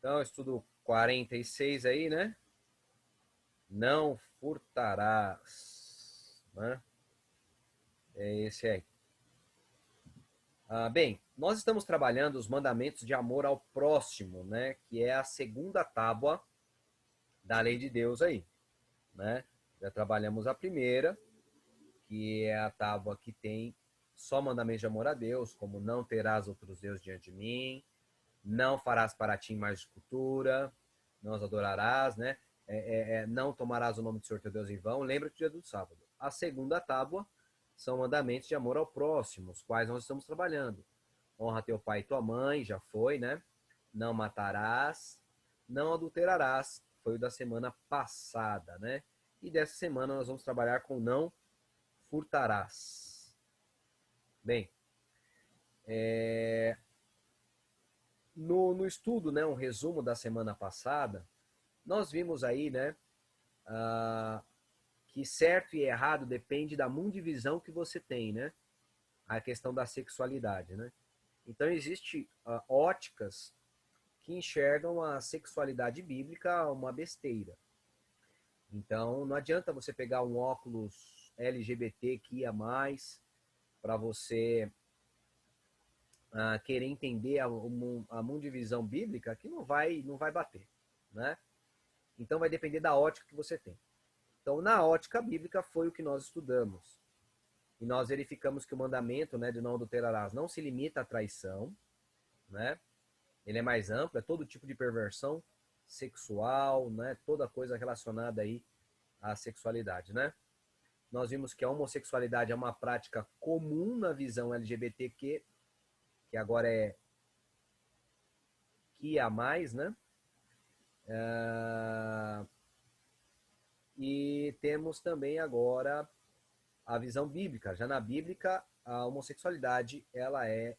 Então, estudo 46 aí, né? Não furtarás, né? É esse aí. Bem, nós estamos trabalhando os mandamentos de amor ao próximo, né? Que é a segunda tábua da lei de Deus aí, né? Já trabalhamos a primeira, que é a tábua que tem só mandamentos de amor a Deus, como não terás outros deuses diante de mim, não farás para ti mais cultura, não os adorarás, né? Não tomarás o nome do Senhor teu Deus em vão, lembra-te do dia do sábado. A segunda tábua são mandamentos de amor ao próximo, os quais nós estamos trabalhando. Honra teu pai e tua mãe, já foi, né? Não matarás, não adulterarás, foi o da semana passada, né? E dessa semana nós vamos trabalhar com não furtarás. Bem, no estudo, né, um resumo da semana passada, nós vimos aí, né, ah, que certo e errado depende da mundivisão que você tem, né? A questão da sexualidade, né? Então existe óticas que enxergam a sexualidade bíblica uma besteira. Então não adianta você pegar um óculos LGBT que ia mais para você querer entender a mundivisão bíblica que não vai bater, né? Então vai depender da ótica que você tem. Então na ótica bíblica foi o que nós estudamos. E nós verificamos que o mandamento, né, de não adulterarás não se limita à traição, né? Ele é mais amplo, é todo tipo de perversão sexual, né? Toda coisa relacionada aí à sexualidade, né? Nós vimos que a homossexualidade é uma prática comum na visão LGBTQ, que agora é que a mais, né? E temos também agora a visão bíblica. Já na bíblica, a homossexualidade ela é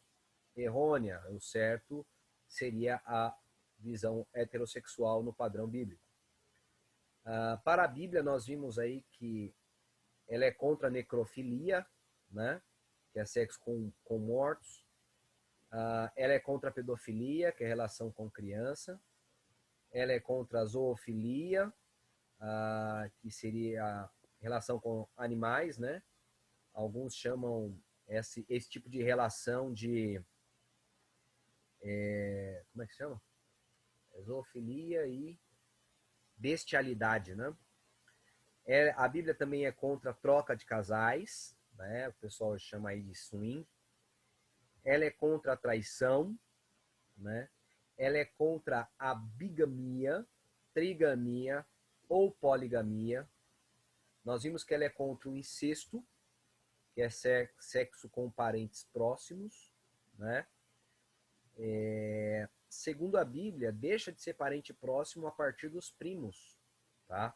errônea. O certo seria a visão heterossexual no padrão bíblico. Para a Bíblia, nós vimos aí que ela é contra a necrofilia, né? Que é sexo com mortos. Ela é contra a pedofilia, que é relação com criança. Ela é contra a zoofilia, que seria a relação com animais, né? Alguns chamam esse tipo de relação de. Como é que chama? Zoofilia e bestialidade, né? A Bíblia também é contra a troca de casais, né? O pessoal chama aí de swing. Ela é contra a traição, né? Ela é contra a bigamia, trigamia ou poligamia. Nós vimos que ela é contra o incesto, que é sexo com parentes próximos, né? Segundo a Bíblia, deixa de ser parente próximo a partir dos primos, tá?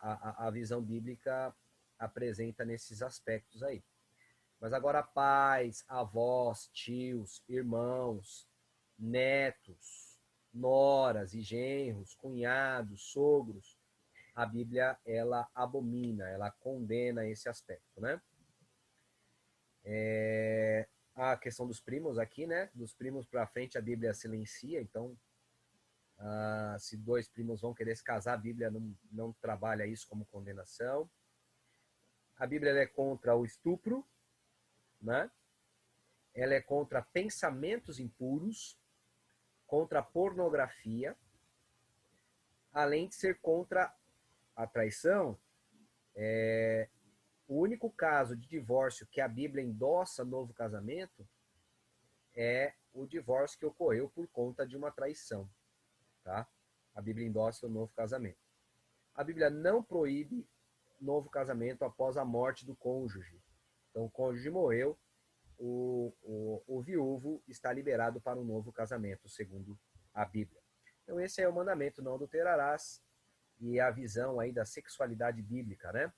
A visão bíblica apresenta nesses aspectos aí. Mas agora pais, avós, tios, irmãos, netos, noras e genros, cunhados, sogros, a Bíblia ela abomina, ela condena esse aspecto, né? A questão dos primos aqui, né? Dos primos para frente a Bíblia silencia, então se dois primos vão querer se casar, a Bíblia não trabalha isso como condenação. A Bíblia é contra o estupro, né? Ela é contra pensamentos impuros, contra a pornografia, além de ser contra a traição. O único caso de divórcio que a Bíblia endossa novo casamento é o divórcio que ocorreu por conta de uma traição, tá? A Bíblia endossa o novo casamento. A Bíblia não proíbe novo casamento após a morte do cônjuge. Então, o cônjuge morreu, o viúvo está liberado para um novo casamento, segundo a Bíblia. Então, esse é o mandamento, não adulterarás, e a visão aí da sexualidade bíblica, né?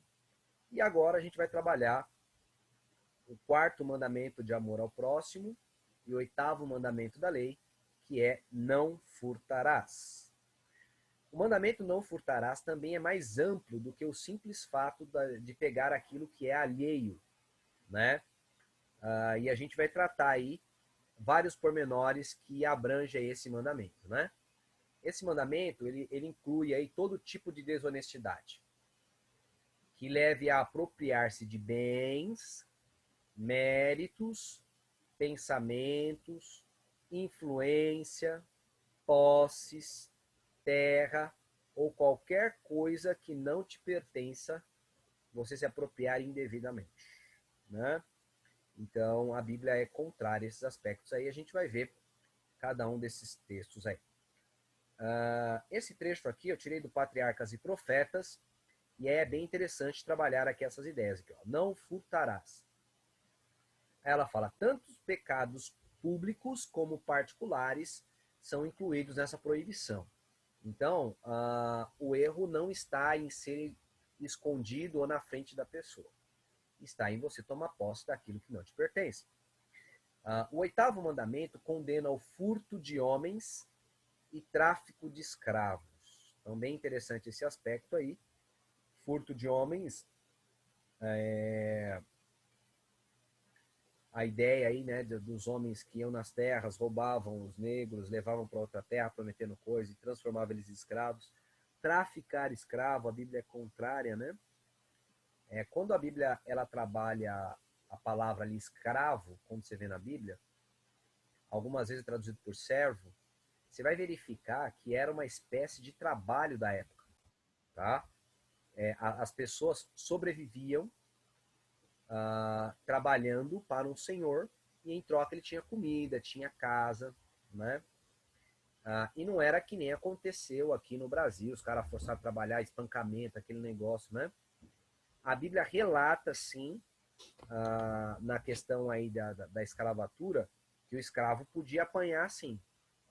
E agora a gente vai trabalhar o quarto mandamento de amor ao próximo e o oitavo mandamento da lei, que é não furtarás. O mandamento não furtarás também é mais amplo do que o simples fato de pegar aquilo que é alheio, né? E a gente vai tratar aí vários pormenores que abrangem esse mandamento, né? Esse mandamento, ele inclui aí todo tipo de desonestidade, que leve a apropriar-se de bens, méritos, pensamentos, influência, posses, terra ou qualquer coisa que não te pertença, você se apropriar indevidamente, né? Então, a Bíblia é contrária a esses aspectos aí, a gente vai ver cada um desses textos aí. Esse trecho aqui eu tirei do Patriarcas e Profetas, e é bem interessante trabalhar aqui essas ideias. Aqui, ó. Não furtarás. Ela fala, tanto os pecados públicos como particulares são incluídos nessa proibição. Então, o erro não está em ser escondido ou na frente da pessoa. Está em você tomar posse daquilo que não te pertence. O 8º mandamento condena o furto de homens e tráfico de escravos. Então, bem interessante esse aspecto aí. Furto de homens, a ideia aí, né, dos homens que iam nas terras, roubavam os negros, levavam para outra terra, prometendo coisa e transformavam eles em escravos. Traficar escravo, a Bíblia é contrária, né? Quando a Bíblia ela trabalha a palavra ali escravo, como você vê na Bíblia, algumas vezes traduzido por servo, você vai verificar que era uma espécie de trabalho da época, tá? As pessoas sobreviviam trabalhando para um senhor e em troca ele tinha comida, tinha casa, né? E não era que nem aconteceu aqui no Brasil, os caras forçaram a trabalhar, espancamento, aquele negócio, né? A Bíblia relata, sim, na questão aí da escravatura, que o escravo podia apanhar, sim,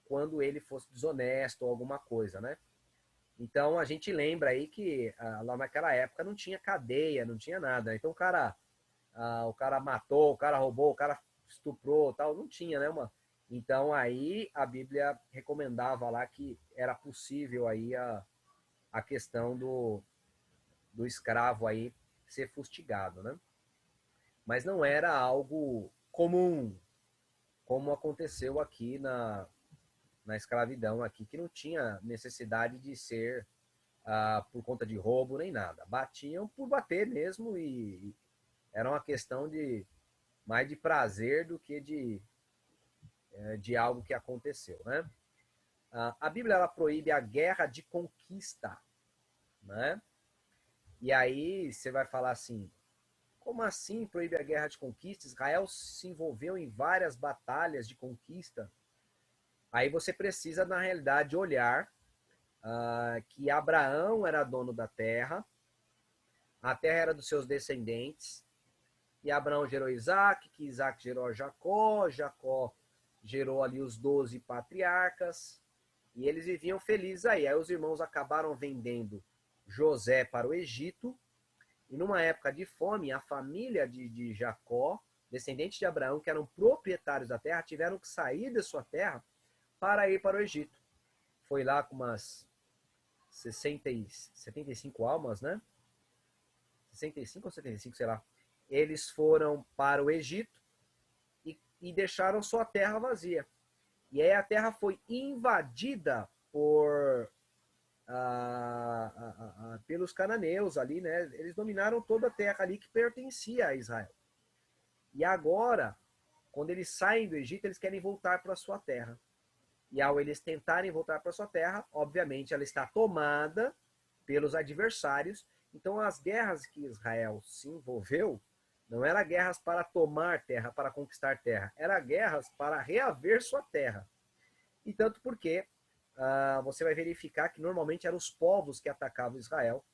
quando ele fosse desonesto ou alguma coisa, né? Então a gente lembra aí que lá naquela época não tinha cadeia, não tinha nada. Então o cara matou, o cara roubou, o cara estuprou, tal, não tinha, né, Então aí a Bíblia recomendava lá que era possível aí a questão do escravo aí ser fustigado, né? Mas não era algo comum, como aconteceu aqui na escravidão aqui, que não tinha necessidade de ser por conta de roubo nem nada. Batiam por bater mesmo e era uma questão de mais de prazer do que de algo que aconteceu, né? A Bíblia ela proíbe a guerra de conquista, né? E aí você vai falar assim, como assim proíbe a guerra de conquista? Israel se envolveu em várias batalhas de conquista. Aí você precisa, na realidade, olhar que Abraão era dono da terra, a terra era dos seus descendentes, e Abraão gerou Isaac, que Isaac gerou Jacó, Jacó gerou ali os 12 patriarcas, e eles viviam felizes aí. Aí os irmãos acabaram vendendo José para o Egito, e numa época de fome, a família de Jacó, descendentes de Abraão, que eram proprietários da terra, tiveram que sair de sua terra para ir para o Egito. Foi lá com umas 75 almas, né? 65 ou 75, sei lá. Eles foram para o Egito e deixaram sua terra vazia. E aí a terra foi invadida pelos cananeus ali, né? Eles dominaram toda a terra ali que pertencia a Israel. E agora, quando eles saem do Egito, eles querem voltar para a sua terra. E ao eles tentarem voltar para sua terra, obviamente ela está tomada pelos adversários. Então as guerras que Israel se envolveu não eram guerras para tomar terra, para conquistar terra, eram guerras para reaver sua terra. E tanto porque você vai verificar que normalmente eram os povos que atacavam Israel.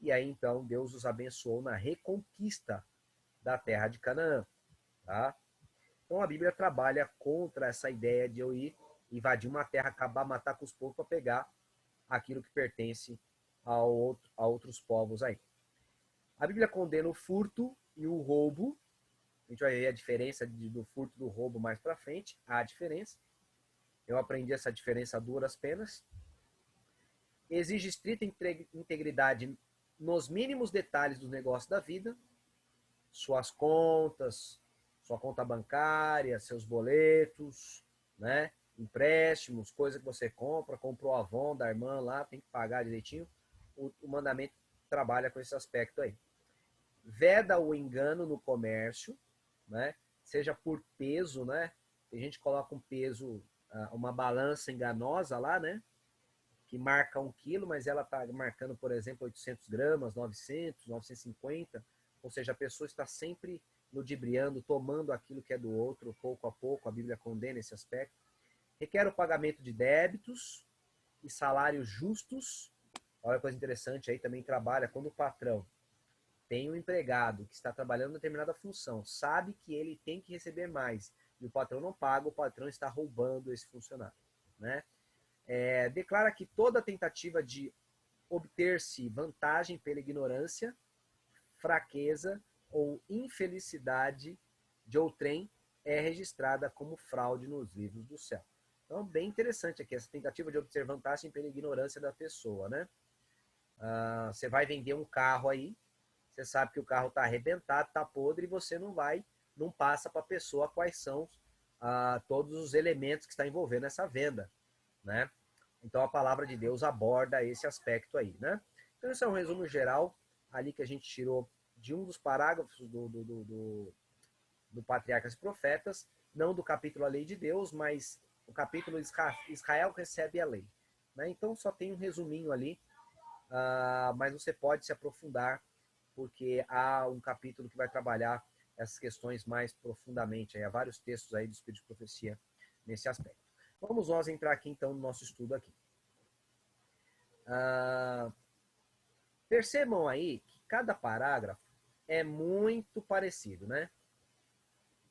E aí então Deus os abençoou na reconquista da terra de Canaã. Tá? Então a Bíblia trabalha contra essa ideia de eu ir invadir uma terra, acabar, matar com os povos para pegar aquilo que pertence a outros povos aí. A Bíblia condena o furto e o roubo. A gente vai ver a diferença do furto e do roubo mais para frente. Há diferença. Eu aprendi essa diferença a duras penas. Exige estrita integridade nos mínimos detalhes dos negócios da vida. Suas contas, sua conta bancária, seus boletos, né? Empréstimos, coisa que você compra, comprou a Avon da irmã lá, tem que pagar direitinho. O mandamento trabalha com esse aspecto aí. Veda o engano no comércio, né? Seja por peso, né? Tem gente que coloca um peso, uma balança enganosa lá, né? Que marca 1 quilo, mas ela está marcando, por exemplo, 800 gramas, 900, 950. Ou seja, a pessoa está sempre ludibriando, tomando aquilo que é do outro, pouco a pouco. A Bíblia condena esse aspecto. Requer o pagamento de débitos e salários justos. Olha que coisa interessante, aí também trabalha quando o patrão tem um empregado que está trabalhando em determinada função, sabe que ele tem que receber mais, e o patrão não paga, o patrão está roubando esse funcionário, né? Declara que toda tentativa de obter-se vantagem pela ignorância, fraqueza ou infelicidade de outrem é registrada como fraude nos livros do céu. Então, bem interessante aqui, essa tentativa de obter vantagem pela ignorância da pessoa, né? Você vai vender um carro aí, você sabe que o carro está arrebentado, está podre, e você não passa para a pessoa quais são todos os elementos que está envolvendo essa venda, né? Então a palavra de Deus aborda esse aspecto aí, né? Então esse é um resumo geral ali que a gente tirou de um dos parágrafos do Patriarcas e Profetas, não do capítulo A Lei de Deus, mas o capítulo Israel recebe a lei, né? Então só tem um resuminho ali, mas você pode se aprofundar, porque há um capítulo que vai trabalhar essas questões mais profundamente. Há vários textos aí do Espírito de Profecia nesse aspecto. Vamos nós entrar aqui então no nosso estudo aqui. Percebam aí que cada parágrafo é muito parecido, né?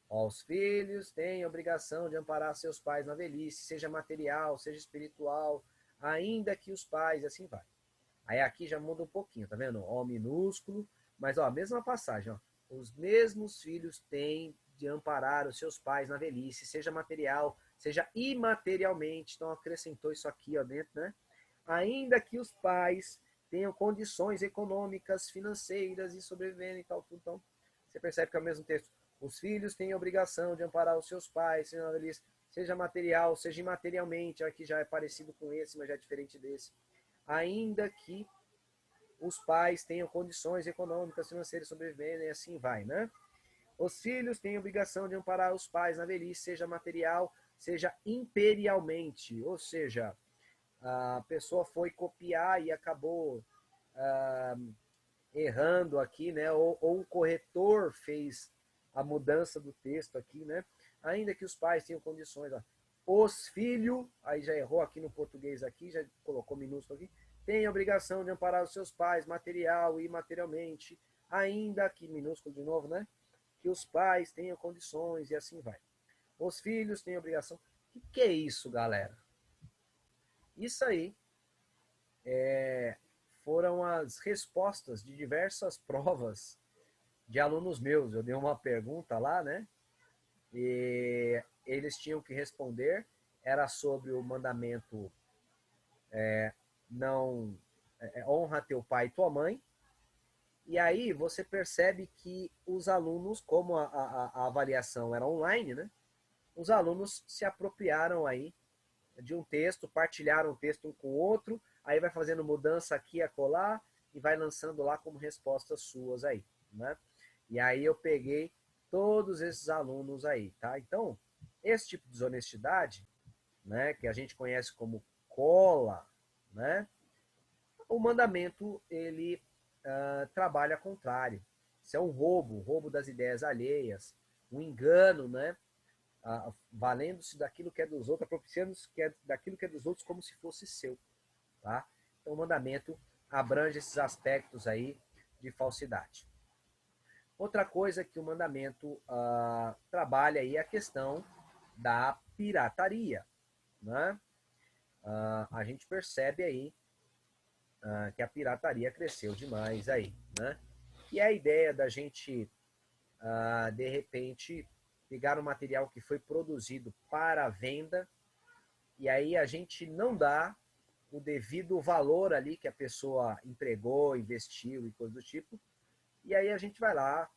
Os filhos têm a obrigação de amparar seus pais na velhice, seja material, seja espiritual, ainda que os pais, assim vai. Aí aqui já muda um pouquinho, tá vendo? O minúsculo, mas ó, a mesma passagem, ó. Os mesmos filhos têm de amparar os seus pais na velhice, seja material, seja imaterialmente. Então acrescentou isso aqui, ó, dentro, né? Ainda que os pais tenham condições econômicas, financeiras e sobrevivendo e tal, tudo. Então, você percebe que é o mesmo texto. Os filhos têm a obrigação de amparar os seus pais, seja na velhice, seja material, seja imaterialmente. Aqui já é parecido com esse, mas já é diferente desse. Ainda que os pais tenham condições econômicas, financeiras, sobrevivendo, e assim vai, né? Os filhos têm a obrigação de amparar os pais na velhice, seja material, seja imperialmente, ou seja, a pessoa foi copiar e acabou errando aqui, né? Ou o corretor fez a mudança do texto aqui, né? Ainda que os pais tenham condições, ó. Os filhos, aí já errou aqui no português aqui, já colocou minúsculo aqui, tem a obrigação de amparar os seus pais, material e imaterialmente, ainda que minúsculo de novo, né? Que os pais tenham condições e assim vai. Os filhos têm a obrigação. O que é isso, galera? Isso aí foram as respostas de diversas provas de alunos meus. Eu dei uma pergunta lá, né? E eles tinham que responder. Era sobre o mandamento não honra teu pai e tua mãe. E aí você percebe que os alunos, como a avaliação era online, né? Os alunos se apropriaram aí de um texto, partilharam o texto um com o outro, aí vai fazendo mudança aqui e acolá e vai lançando lá como respostas suas aí, né? E aí eu peguei todos esses alunos aí, tá? Então, esse tipo de desonestidade, né, que a gente conhece como cola, né? O mandamento, ele trabalha ao contrário. Isso é um roubo das ideias alheias, um engano, né? Valendo-se daquilo que é dos outros, apropriando-se daquilo que é dos outros como se fosse seu, tá? Então o mandamento abrange esses aspectos aí de falsidade. Outra coisa que o mandamento trabalha aí é a questão da pirataria, né? A gente percebe aí que a pirataria cresceu demais aí, né? E a ideia da gente, de repente, pegar um material que foi produzido para venda e aí a gente não dá o devido valor ali que a pessoa empregou, investiu e coisa do tipo, e aí a gente vai lá,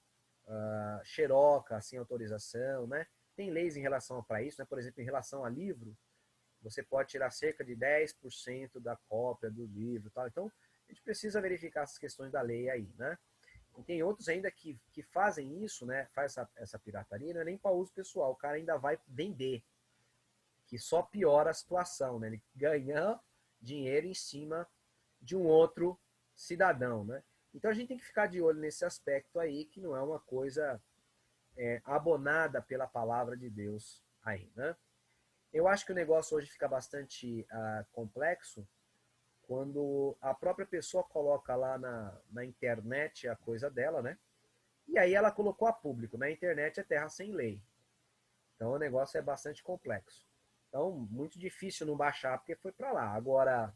xeroca sem autorização, né? Tem leis em relação para isso, né? Por exemplo, em relação a livro, você pode tirar cerca de 10% da cópia do livro, tal. Então, a gente precisa verificar essas questões da lei aí, né? E tem outros ainda que fazem isso, né? Faz essa pirataria, não é nem para uso pessoal, o cara ainda vai vender, que só piora a situação, né? Ele ganha dinheiro em cima de um outro cidadão, né? Então a gente tem que ficar de olho nesse aspecto aí, que não é uma coisa abonada pela palavra de Deus aí, né? Eu acho que o negócio hoje fica bastante complexo quando a própria pessoa coloca lá na internet a coisa dela, né? E aí ela colocou a público. Na internet é terra sem lei. Então o negócio é bastante complexo. Então, muito difícil não baixar porque foi para lá. Agora,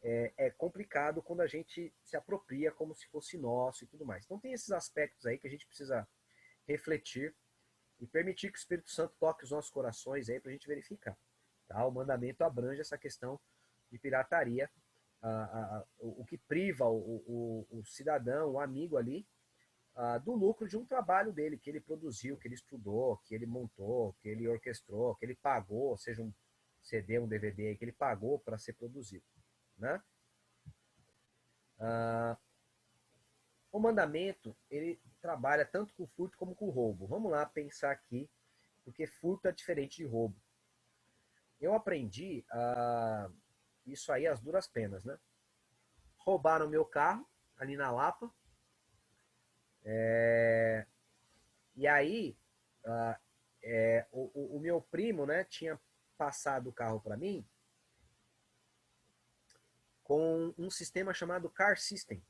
é complicado quando a gente se apropria como se fosse nosso e tudo mais. Então tem esses aspectos aí que a gente precisa refletir e permitir que o Espírito Santo toque os nossos corações aí para a gente verificar. Tá? O mandamento abrange essa questão de pirataria, o que priva o cidadão, o amigo ali, do lucro de um trabalho dele, que ele produziu, que ele estudou, que ele montou, que ele orquestrou, que ele pagou, seja um CD, um DVD, que ele pagou para ser produzido. Né? O mandamento, ele trabalha tanto com furto como com roubo. Vamos lá pensar aqui, porque furto é diferente de roubo. Eu aprendi isso aí às duras penas, né? Roubaram meu carro ali na Lapa. E aí, o meu primo, né, tinha passado o carro para mim com um sistema chamado Car System.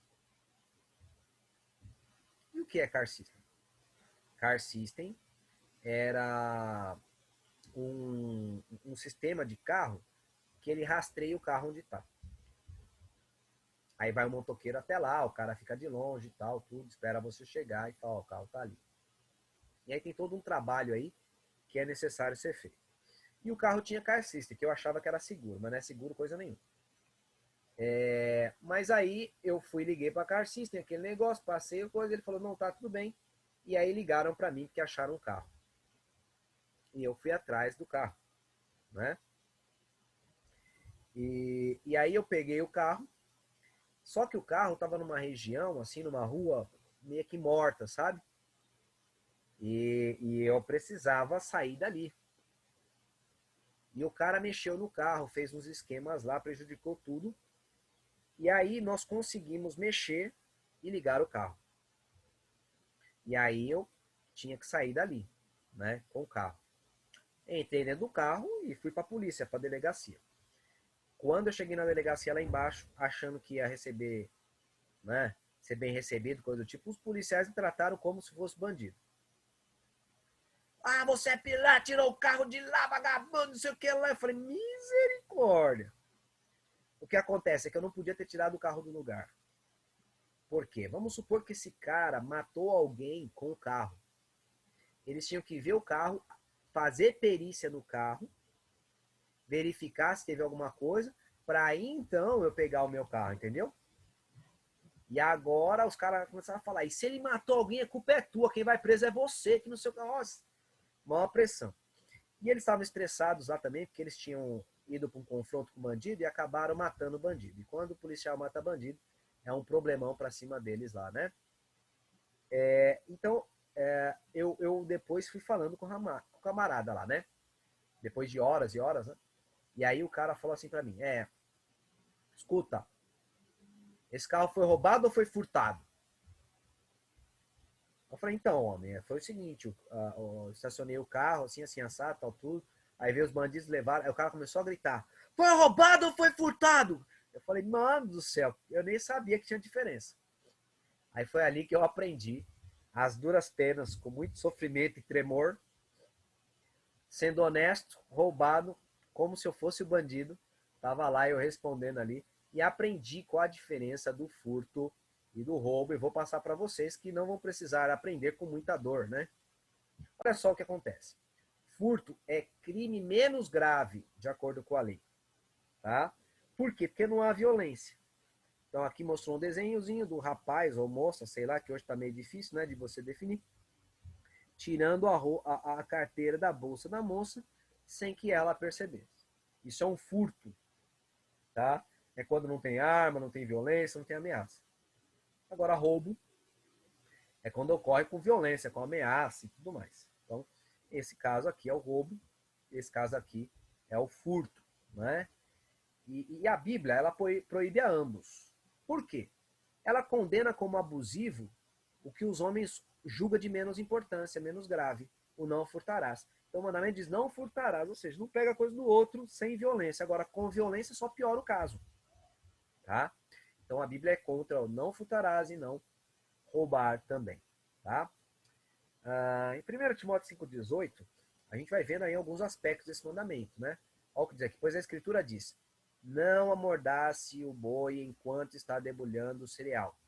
E o que é Car System? Car System era um sistema de carro que ele rastreia o carro onde está. Aí vai o motoqueiro até lá, o cara fica de longe e tal, tudo, espera você chegar e fala, ó, o carro tá ali. E aí tem todo um trabalho aí que é necessário ser feito. E o carro tinha car system, que eu achava que era seguro, mas não é seguro coisa nenhuma. Mas aí eu fui, liguei para a car system, aquele negócio, passei a coisa, ele falou, não, tá tudo bem. E aí ligaram para mim porque acharam um carro. E eu fui atrás do carro, né? E aí eu peguei o carro, só que o carro estava numa região, assim, numa rua meio que morta, sabe? E eu precisava sair dali. E o cara mexeu no carro, fez uns esquemas lá, prejudicou tudo. E aí nós conseguimos mexer e ligar o carro. E aí eu tinha que sair dali, né, com o carro. Entrei dentro do carro e fui para a polícia, para a delegacia. Quando eu cheguei na delegacia lá embaixo, achando que ia receber, né, ser bem recebido, coisa do tipo, os policiais me trataram como se fosse bandido. Ah, você é pilar, tirou o carro de lá, vagabundo, não sei o que lá. Eu falei, misericórdia. O que acontece é que eu não podia ter tirado o carro do lugar. Por quê? Vamos supor que esse cara matou alguém com o carro. Eles tinham que ver o carro, fazer perícia no carro, verificar se teve alguma coisa, para aí então eu pegar o meu carro, entendeu? E agora os caras começaram a falar, e se ele matou alguém, a culpa é tua, quem vai preso é você, que não sei o que. Nossa, maior pressão. E eles estavam estressados lá também, porque eles tinham ido para um confronto com o bandido e acabaram matando o bandido. E quando o policial mata bandido, é um problemão para cima deles lá, né? Então, eu depois fui falando com o camarada lá, né? Depois de horas e horas, né? E aí o cara falou assim para mim, escuta, esse carro foi roubado ou foi furtado? Eu falei, então, homem, foi o seguinte, eu estacionei o carro, assim, assim, assado, tal, tudo. Aí veio os bandidos, levaram, aí o cara começou a gritar, foi roubado ou foi furtado? Eu falei, mano do céu, eu nem sabia que tinha diferença. Aí foi ali que eu aprendi, as duras penas, com muito sofrimento e tremor, sendo honesto, roubado, como se eu fosse o bandido, tava lá eu respondendo ali, e aprendi qual a diferença do furto e do roubo, e vou passar para vocês que não vão precisar aprender com muita dor, né? Olha só o que acontece. Furto é crime menos grave, de acordo com a lei, tá? Por quê? Porque não há violência. Então aqui mostrou um desenhozinho do rapaz ou moça, sei lá, que hoje está meio difícil, né, de você definir, tirando a carteira da bolsa da moça sem que ela percebesse. Isso é um furto, tá? É quando não tem arma, não tem violência, não tem ameaça. Agora, roubo é quando ocorre com violência, com ameaça e tudo mais. Então, esse caso aqui é o roubo, esse caso aqui é o furto, né? E a Bíblia, ela proíbe a ambos. Por quê? Ela condena como abusivo o que os homens julgam de menos importância, menos grave, o não furtarás. Então o mandamento diz não furtarás, ou seja, não pega a coisa do outro sem violência. Agora, com violência só piora o caso. Tá? Então a Bíblia é contra o não furtarás e não roubar também. Tá? Em 1 Timóteo 5,18, a gente vai vendo aí alguns aspectos desse mandamento. Né? Olha o que diz aqui, pois a Escritura diz, não amordace o boi enquanto está debulhando o cereal.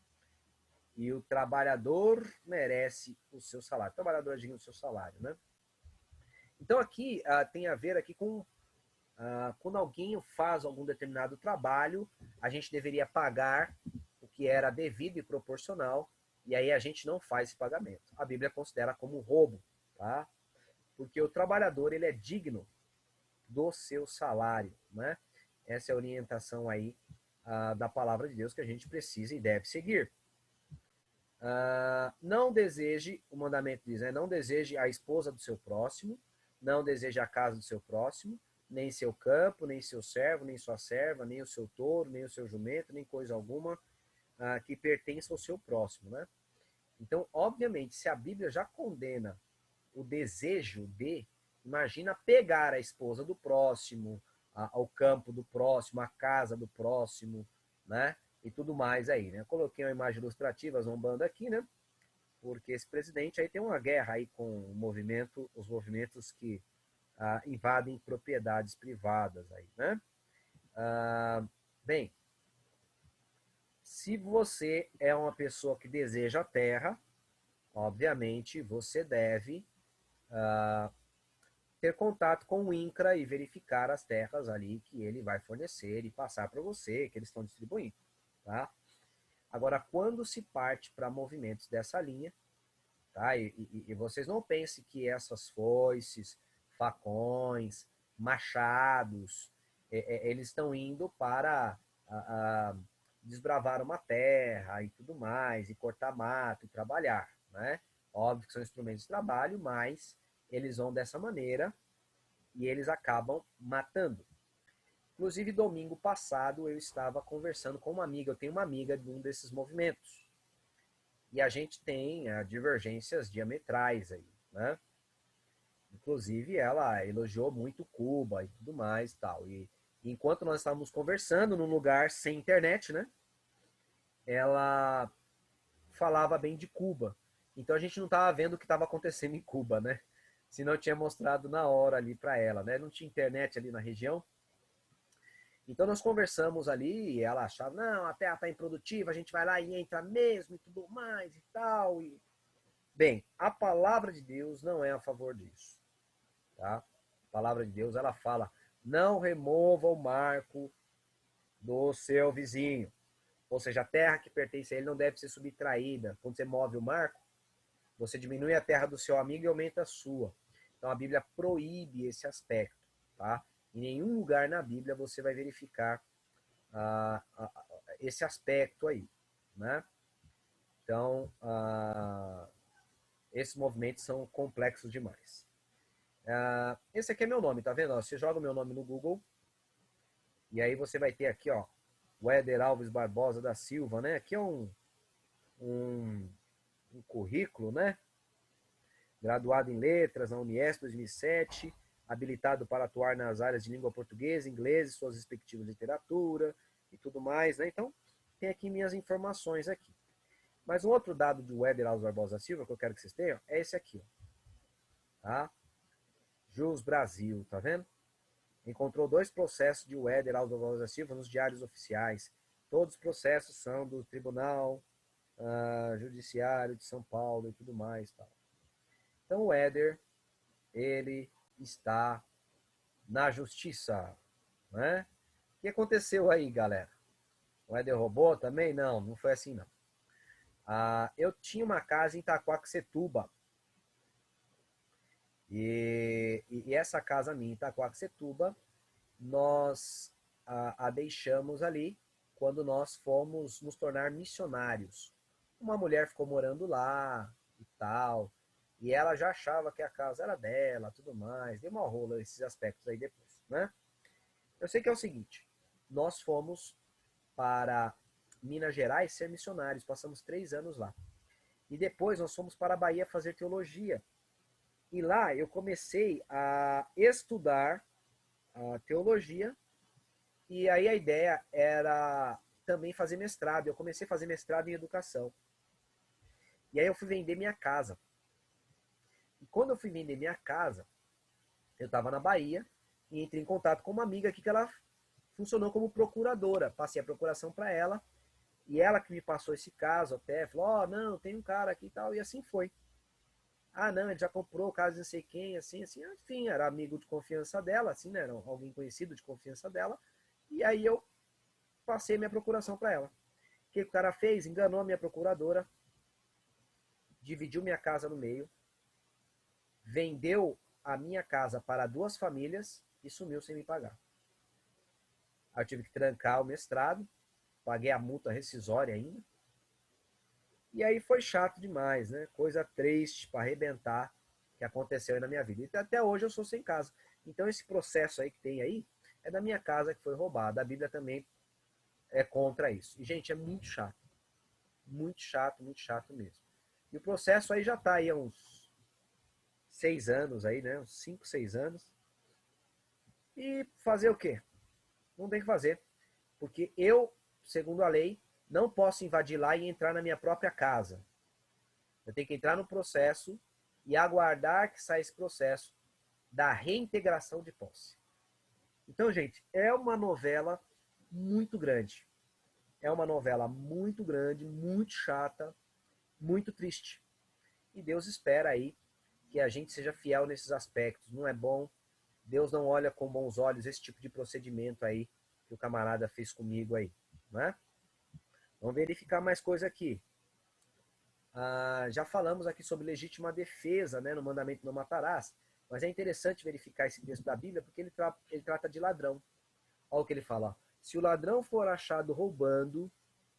E o trabalhador merece o seu salário. O trabalhador é digno do seu salário, né? Então aqui tem a ver aqui com quando alguém faz algum determinado trabalho, a gente deveria pagar o que era devido e proporcional, e aí a gente não faz esse pagamento. A Bíblia considera como roubo, tá? Porque o trabalhador ele é digno do seu salário, né? Essa é a orientação aí da palavra de Deus que a gente precisa e deve seguir. Não deseje, o mandamento diz, né? Não deseje a esposa do seu próximo, não deseje a casa do seu próximo, nem seu campo, nem seu servo, nem sua serva, nem o seu touro, nem o seu jumento, nem coisa alguma que pertença ao seu próximo, né? Então, obviamente, se a Bíblia já condena o desejo de, imagina pegar a esposa do próximo, ao campo do próximo, a casa do próximo, né? E tudo mais aí, né? Eu coloquei uma imagem ilustrativa zombando aqui, né? Porque esse presidente aí tem uma guerra aí com o movimento, os movimentos que invadem propriedades privadas aí, né? Bem, se você é uma pessoa que deseja a terra, obviamente você deve ter contato com o INCRA e verificar as terras ali que ele vai fornecer e passar para você, que eles estão distribuindo, tá? Agora, quando se parte para movimentos dessa linha, tá? E vocês não pensem que essas foices, facões, machados, eles estão indo para desbravar uma terra e tudo mais, e cortar mato e trabalhar, né? Óbvio que são instrumentos de trabalho, mas eles vão dessa maneira e eles acabam matando. Inclusive, domingo passado, eu estava conversando com uma amiga, eu tenho uma amiga de um desses movimentos, e a gente tem divergências diametrais aí, né? Inclusive, ela elogiou muito Cuba e tudo mais tal. E enquanto nós estávamos conversando num lugar sem internet, né? Ela falava bem de Cuba. Então a gente não estava vendo o que estava acontecendo em Cuba, né? Senão eu tinha mostrado na hora ali para ela, né? Não tinha internet ali na região. Então nós conversamos ali e ela achava, não, a terra está improdutiva, a gente vai lá e entra mesmo e tudo mais e tal. Bem, a palavra de Deus não é a favor disso, tá? A palavra de Deus, ela fala, não remova o marco do seu vizinho. Ou seja, a terra que pertence a ele não deve ser subtraída. Quando você move o marco, você diminui a terra do seu amigo e aumenta a sua. Então a Bíblia proíbe esse aspecto, tá? Em nenhum lugar na Bíblia você vai verificar esse aspecto aí, né? Então, esses movimentos são complexos demais. Esse aqui é meu nome, tá vendo? Você joga o meu nome no Google e aí você vai ter aqui, ó, Weder Alves Barbosa da Silva, né? Aqui é um currículo, né? Graduado em Letras na Uniesp 2007, habilitado para atuar nas áreas de língua portuguesa, inglês, suas respectivas literatura e tudo mais, né? Então, tem aqui minhas informações aqui. Mas um outro dado de Weder Alves Barbosa da Silva que eu quero que vocês tenham é esse aqui, ó. Tá? Jus Brasil, tá vendo? Encontrou 2 processos de Weder Alves Barbosa da Silva nos diários oficiais. Todos os processos são do Tribunal Judiciário de São Paulo e tudo mais, tal. Então o Éder, ele está na justiça, né? O que aconteceu aí, galera? O Éder roubou também? Não, não foi assim não. Eu tinha uma casa em Itaquaquecetuba. E essa casa minha em Itaquaquecetuba, nós a deixamos ali quando nós fomos nos tornar missionários. Uma mulher ficou morando lá e tal, e ela já achava que a casa era dela, tudo mais. Deu uma rola esses aspectos aí depois, né? Eu sei que é o seguinte, nós fomos para Minas Gerais ser missionários, passamos 3 anos lá. E depois nós fomos para a Bahia fazer teologia. E lá eu comecei a estudar a teologia, e aí a ideia era também fazer mestrado. Eu comecei a fazer mestrado em educação. E aí eu fui vender minha casa. E quando eu fui vender minha casa, eu estava na Bahia e entrei em contato com uma amiga aqui que ela funcionou como procuradora. Passei a procuração para ela, e ela que me passou esse caso até, falou, ó, não, tem um cara aqui e tal, e assim foi. Ah, não, ele já comprou casa de não sei quem, assim, assim, enfim, era amigo de confiança dela, assim, né, era alguém conhecido de confiança dela, e aí eu passei minha procuração para ela. O que o cara fez? Enganou a minha procuradora, dividiu minha casa no meio, vendeu a minha casa para 2 famílias e sumiu sem me pagar. Aí eu tive que trancar o mestrado, paguei a multa rescisória ainda. E aí foi chato demais, né? Coisa triste para arrebentar que aconteceu aí na minha vida. E até hoje eu sou sem casa. Então esse processo aí que tem aí é da minha casa que foi roubada. A Bíblia também é contra isso. E, gente, é muito chato mesmo. E o processo aí já está aí há uns 6 anos aí, né? Uns 5, 6 anos. E fazer o quê? Não tem o que fazer. Porque eu, segundo a lei, não posso invadir lá e entrar na minha própria casa. Eu tenho que entrar no processo e aguardar que saia esse processo da reintegração de posse. Então, gente, é uma novela muito grande. É uma novela muito grande, muito chata, muito triste. E Deus espera aí que a gente seja fiel nesses aspectos. Não é bom, Deus não olha com bons olhos esse tipo de procedimento aí que o camarada fez comigo aí, né? Vamos verificar mais coisa aqui. Já falamos aqui sobre legítima defesa, né, no mandamento não matarás, mas é interessante verificar esse texto da Bíblia porque ele trata de ladrão. Olha o que ele fala. Ó. Se o ladrão for achado roubando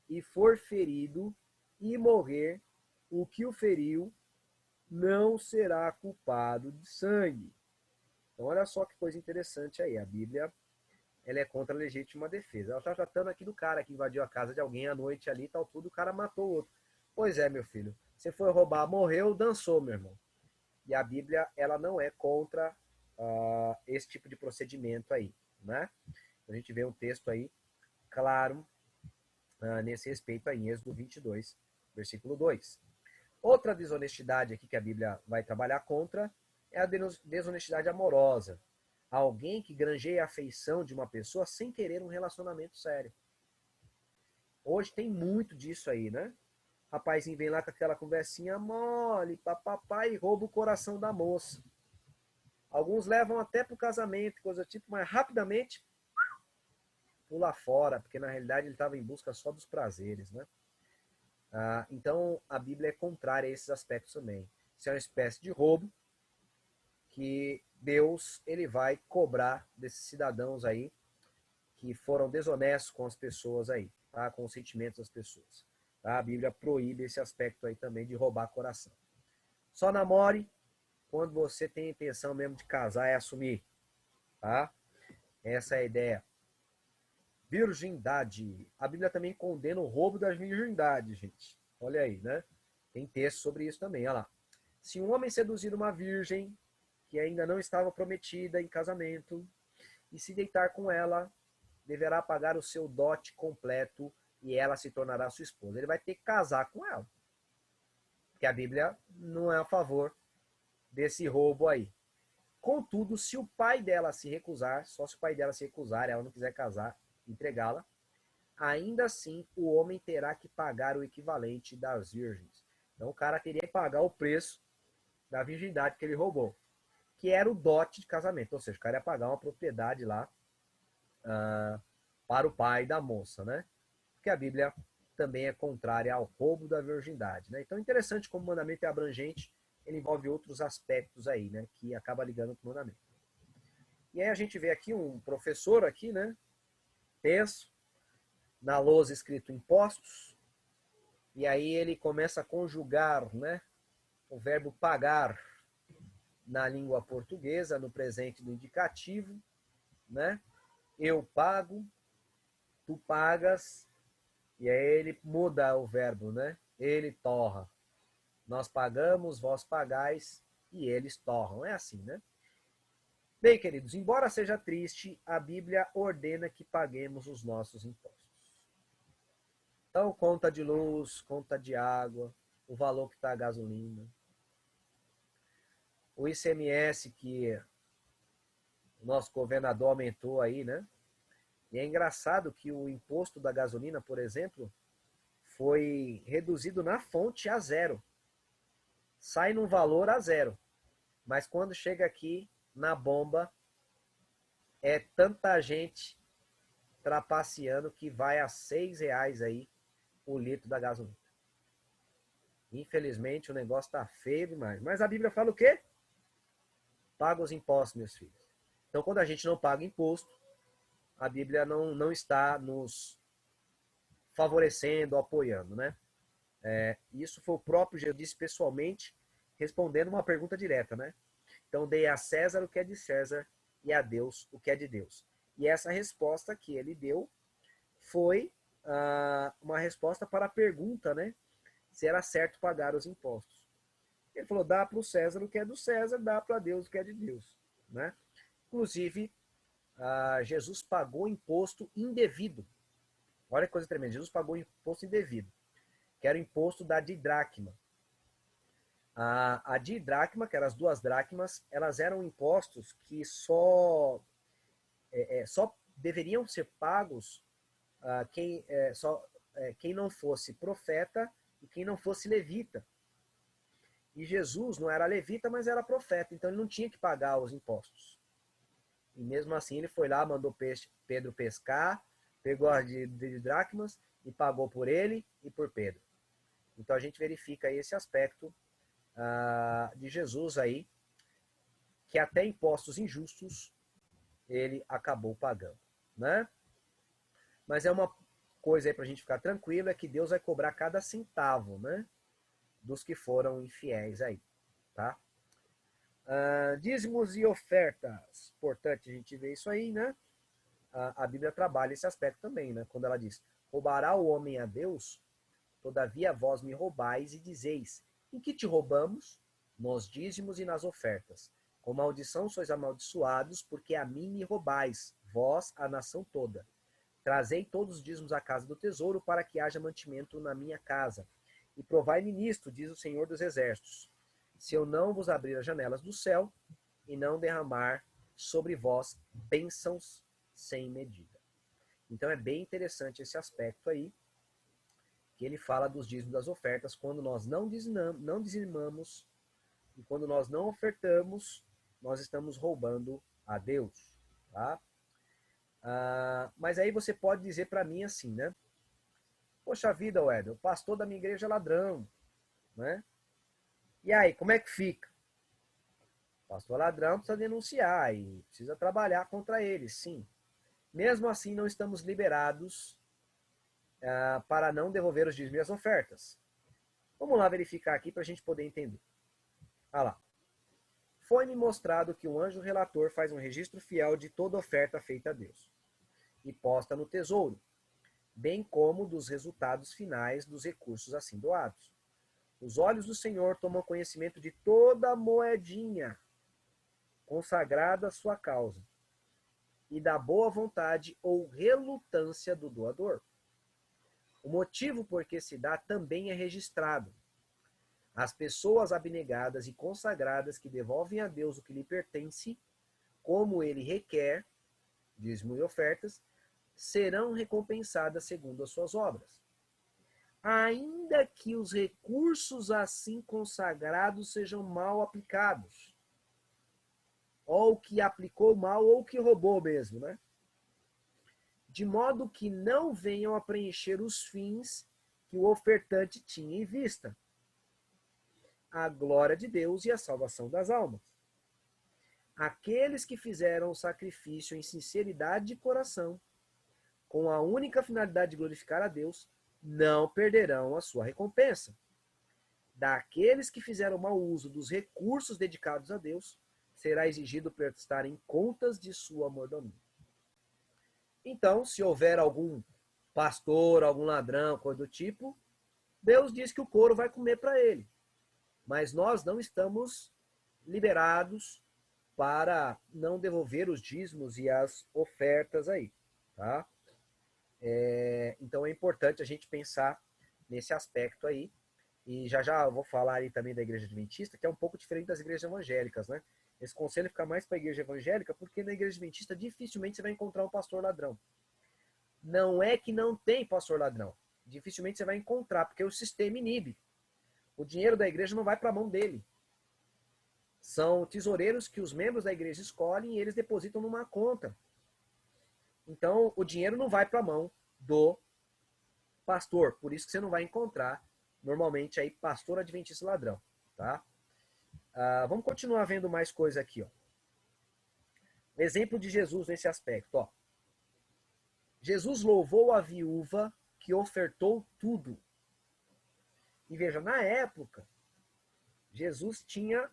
e for ferido e morrer, o que o feriu não será culpado de sangue. Então olha só que coisa interessante aí. A Bíblia ela é contra a legítima defesa. Ela está tratando aqui do cara que invadiu a casa de alguém à noite ali, tal tudo, o cara matou o outro. Pois é, meu filho. Você foi roubar, morreu, dançou, meu irmão. E a Bíblia, ela não é contra esse tipo de procedimento aí, né? A gente vê um texto aí, claro, nesse respeito aí, em Êxodo 22, versículo 2. Outra desonestidade aqui que a Bíblia vai trabalhar contra é a desonestidade amorosa. Alguém que granjeia a afeição de uma pessoa sem querer um relacionamento sério. Hoje tem muito disso aí, né? Rapazinho vem lá com aquela conversinha mole, papapá, e rouba o coração da moça. Alguns levam até para o casamento, coisa tipo, mas rapidamente pula fora, porque na realidade ele estava em busca só dos prazeres, né? Então a Bíblia é contrária a esses aspectos também. Isso é uma espécie de roubo que Deus ele vai cobrar desses cidadãos aí que foram desonestos com as pessoas aí, tá? Com os sentimentos das pessoas. Tá? A Bíblia proíbe esse aspecto aí também de roubar coração. Só namore quando você tem a intenção mesmo de casar e assumir, tá? Essa é a ideia. Virgindade. A Bíblia também condena o roubo das virgindades, gente. Olha aí, né? Tem texto sobre isso também, olha lá. Se um homem seduzir uma virgem que ainda não estava prometida em casamento e se deitar com ela, deverá pagar o seu dote completo e ela se tornará sua esposa. Ele vai ter que casar com ela. Porque a Bíblia não é a favor desse roubo aí. Contudo, se o pai dela se recusar, só se o pai dela se recusar, ela não quiser casar, entregá-la, ainda assim o homem terá que pagar o equivalente das virgens. Então o cara teria que pagar o preço da virgindade que ele roubou, que era o dote de casamento. Ou seja, o cara ia pagar uma propriedade lá para o pai da moça, né? porque a Bíblia também é contrária ao roubo da virgindade, né? Então é interessante como o mandamento é abrangente, ele envolve outros aspectos aí, né, que acaba ligando com o mandamento. E aí a gente vê aqui um professor aqui, né, texto, na lousa escrito impostos, e aí ele começa a conjugar, né, o verbo pagar na língua portuguesa, no presente do indicativo, né? Eu pago, tu pagas, e aí ele muda o verbo, né? Ele torra. Nós pagamos, vós pagais, e eles torram. É assim, né? Bem, queridos, embora seja triste, a Bíblia ordena que paguemos os nossos impostos. Então, conta de luz, conta de água, o valor que está a gasolina, o ICMS que o nosso governador aumentou aí, né? E é engraçado que o imposto da gasolina, por exemplo, foi reduzido na fonte a zero. Sai num valor a zero. Mas quando chega aqui na bomba, é tanta gente trapaceando que vai a R$ 6 aí o litro da gasolina. Infelizmente o negócio tá feio demais. Mas a Bíblia fala o quê? Paga os impostos, meus filhos. Então quando a gente não paga imposto, a Bíblia não está nos favorecendo, apoiando, né? Isso foi o próprio Jesus disse pessoalmente, respondendo uma pergunta direta, né? Então, dei a César o que é de César e a Deus o que é de Deus. E essa resposta que ele deu foi uma resposta para a pergunta, né? Se era certo pagar os impostos. Ele falou, dá para o César o que é do César, dá para Deus o que é de Deus, né? Inclusive, Jesus pagou imposto indevido. Olha que coisa tremenda, Jesus pagou imposto indevido, que era o imposto da didracma. A didracma, que eram as 2 dracmas, elas eram impostos que só deveriam ser pagos quem não fosse profeta e quem não fosse levita. E Jesus não era levita, mas era profeta, então ele não tinha que pagar os impostos. E mesmo assim ele foi lá, mandou Pedro pescar, pegou as dracmas e pagou por ele e por Pedro. Então a gente verifica esse aspecto de Jesus aí, que até impostos injustos ele acabou pagando, né? Mas é uma coisa aí para a gente ficar tranquilo, é que Deus vai cobrar cada centavo, né? Dos que foram infiéis aí, tá? Dízimos e ofertas. Importante a gente ver isso aí, né? A Bíblia trabalha esse aspecto também, né? Quando ela diz, roubará o homem a Deus? Todavia vós me roubais e dizeis, em que te roubamos? Nos dízimos e nas ofertas. Com maldição sois amaldiçoados, porque a mim me roubais, vós, a nação toda. Trazei todos os dízimos à casa do tesouro, para que haja mantimento na minha casa. E provai-me nisto, diz o Senhor dos Exércitos, se eu não vos abrir as janelas do céu e não derramar sobre vós bênçãos sem medida. Então é bem interessante esse aspecto aí, que ele fala dos dízimos das ofertas, quando nós não dizimamos e quando nós não ofertamos, nós estamos roubando a Deus, tá? Mas aí você pode dizer para mim assim, né? Poxa vida, Weder, o pastor da minha igreja é ladrão, né? E aí, como é que fica? O pastor ladrão precisa denunciar e precisa trabalhar contra ele, sim. Mesmo assim, não estamos liberados para não devolver os dízimos e as ofertas. Vamos lá verificar aqui para a gente poder entender. Olha lá. Foi-me mostrado que um anjo relator faz um registro fiel de toda oferta feita a Deus e posta no tesouro, bem como dos resultados finais dos recursos assim doados. Os olhos do Senhor tomam conhecimento de toda moedinha consagrada à sua causa e da boa vontade ou relutância do doador. O motivo por que se dá também é registrado. As pessoas abnegadas e consagradas que devolvem a Deus o que lhe pertence, como ele requer, dízimo e ofertas, serão recompensadas segundo as suas obras. Ainda que os recursos assim consagrados sejam mal aplicados, ou que aplicou mal, ou que roubou mesmo, né? de modo que não venham a preencher os fins que o ofertante tinha em vista, a glória de Deus e a salvação das almas. Aqueles que fizeram o sacrifício em sinceridade de coração, com a única finalidade de glorificar a Deus, não perderão a sua recompensa. Daqueles que fizeram mau uso dos recursos dedicados a Deus, será exigido prestarem contas de sua mordomia. Então, se houver algum pastor, algum ladrão, coisa do tipo, Deus diz que o couro vai comer para ele. Mas nós não estamos liberados para não devolver os dízimos e as ofertas aí, tá? Então é importante a gente pensar nesse aspecto aí. E já já eu vou falar aí também da igreja adventista, que é um pouco diferente das igrejas evangélicas, né? Esse conselho fica mais para a igreja evangélica, porque na igreja adventista dificilmente você vai encontrar um pastor ladrão. Não é que não tem pastor ladrão. Dificilmente você vai encontrar, porque o sistema inibe. O dinheiro da igreja não vai para a mão dele. São tesoureiros que os membros da igreja escolhem e eles depositam numa conta. Então, o dinheiro não vai para a mão do pastor. Por isso que você não vai encontrar, normalmente, aí pastor adventista ladrão. Tá? Vamos continuar vendo mais coisa aqui. Ó. Exemplo de Jesus nesse aspecto. Ó. Jesus louvou a viúva que ofertou tudo. E veja, na época, Jesus tinha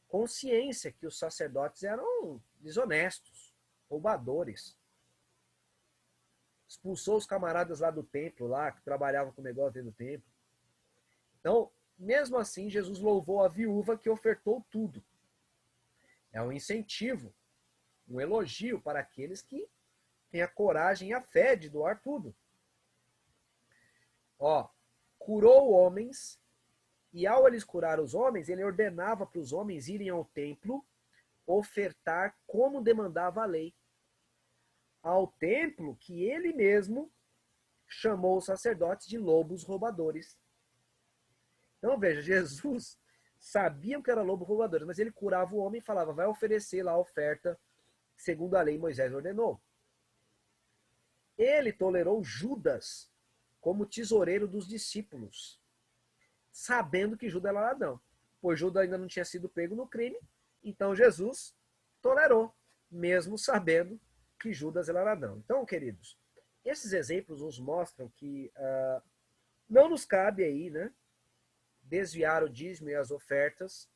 consciência que os sacerdotes eram desonestos, roubadores. Expulsou os camaradas lá do templo, lá, que trabalhavam com o negócio dentro do templo. Então, mesmo assim, Jesus louvou a viúva que ofertou tudo. É um incentivo, um elogio para aqueles que têm a coragem e a fé de doar tudo. Ó, curou homens, e ao eles curar os homens, ele ordenava para os homens irem ao templo ofertar como demandava a lei. Ao templo que ele mesmo chamou os sacerdotes de lobos roubadores. Então veja, Jesus sabia que era lobo roubador, mas ele curava o homem e falava, vai oferecer lá a oferta segundo a lei Moisés ordenou. Ele tolerou Judas como tesoureiro dos discípulos, sabendo que Judas era ladrão. Pois Judas ainda não tinha sido pego no crime, então Jesus tolerou, mesmo sabendo que Judas era ladrão. Então, queridos, esses exemplos nos mostram que não nos cabe aí, né, desviar o dízimo e as ofertas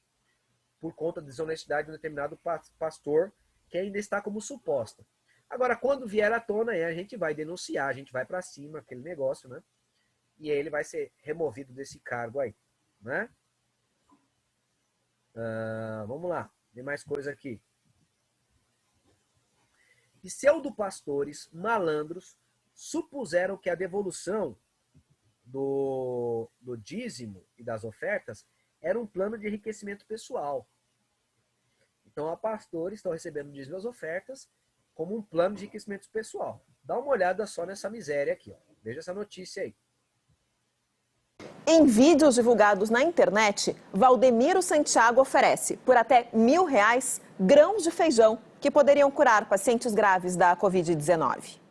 por conta da desonestidade de um determinado pastor que ainda está como suposta. Agora, quando vier à tona, a gente vai denunciar, a gente vai para cima, aquele negócio, né? E aí ele vai ser removido desse cargo aí, né? Vamos lá, tem mais coisa aqui. Pseudo-pastores malandros supuseram que a devolução do dízimo e das ofertas era um plano de enriquecimento pessoal. Então, há pastores que estão recebendo dízimo e as ofertas como um plano de enriquecimento pessoal. Dá uma olhada só nessa miséria aqui. Ó. Veja essa notícia aí. Em vídeos divulgados na internet, Valdemiro Santiago oferece, por até R$1.000, grãos de feijão que poderiam curar pacientes graves da Covid-19.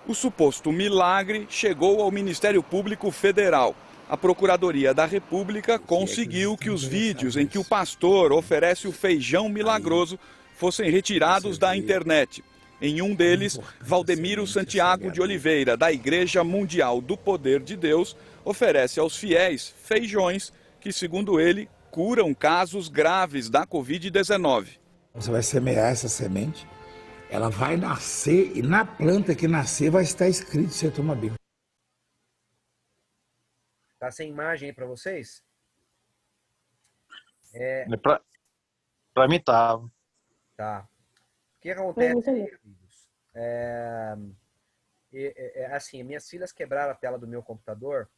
O suposto milagre chegou ao Ministério Público Federal. A Procuradoria da República conseguiu que os vídeos em que o pastor oferece o feijão milagroso fossem retirados da internet. Em um deles, Valdemiro Santiago de Oliveira, da Igreja Mundial do Poder de Deus, oferece aos fiéis feijões que, segundo ele, curam casos graves da Covid-19. Você vai semear essa semente, ela vai nascer e na planta que nascer vai estar escrito se toma bem. Tá sem imagem aí para vocês? Para mim tá. Tá. O que acontece, queridos? Assim, minhas filhas quebraram a tela do meu computador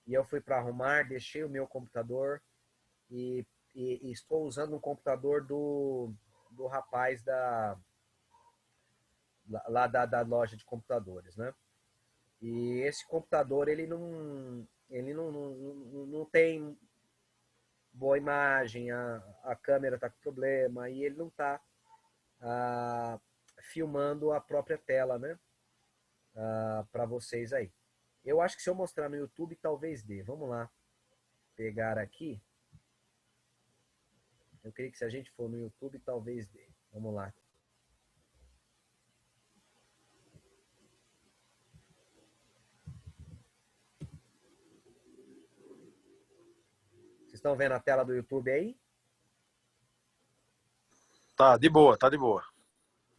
e eu fui para arrumar, deixei o meu computador e estou usando um computador do rapaz da loja de computadores, né? E esse computador, ele não tem boa imagem, a câmera está com problema e ele não está filmando a própria tela, né? Para vocês aí. Eu acho que se eu mostrar no YouTube, talvez dê. Vamos lá. Pegar aqui. Eu creio que se a gente for no YouTube, talvez dê. Vamos lá. Vocês estão vendo a tela do YouTube aí? Tá de boa, tá de boa.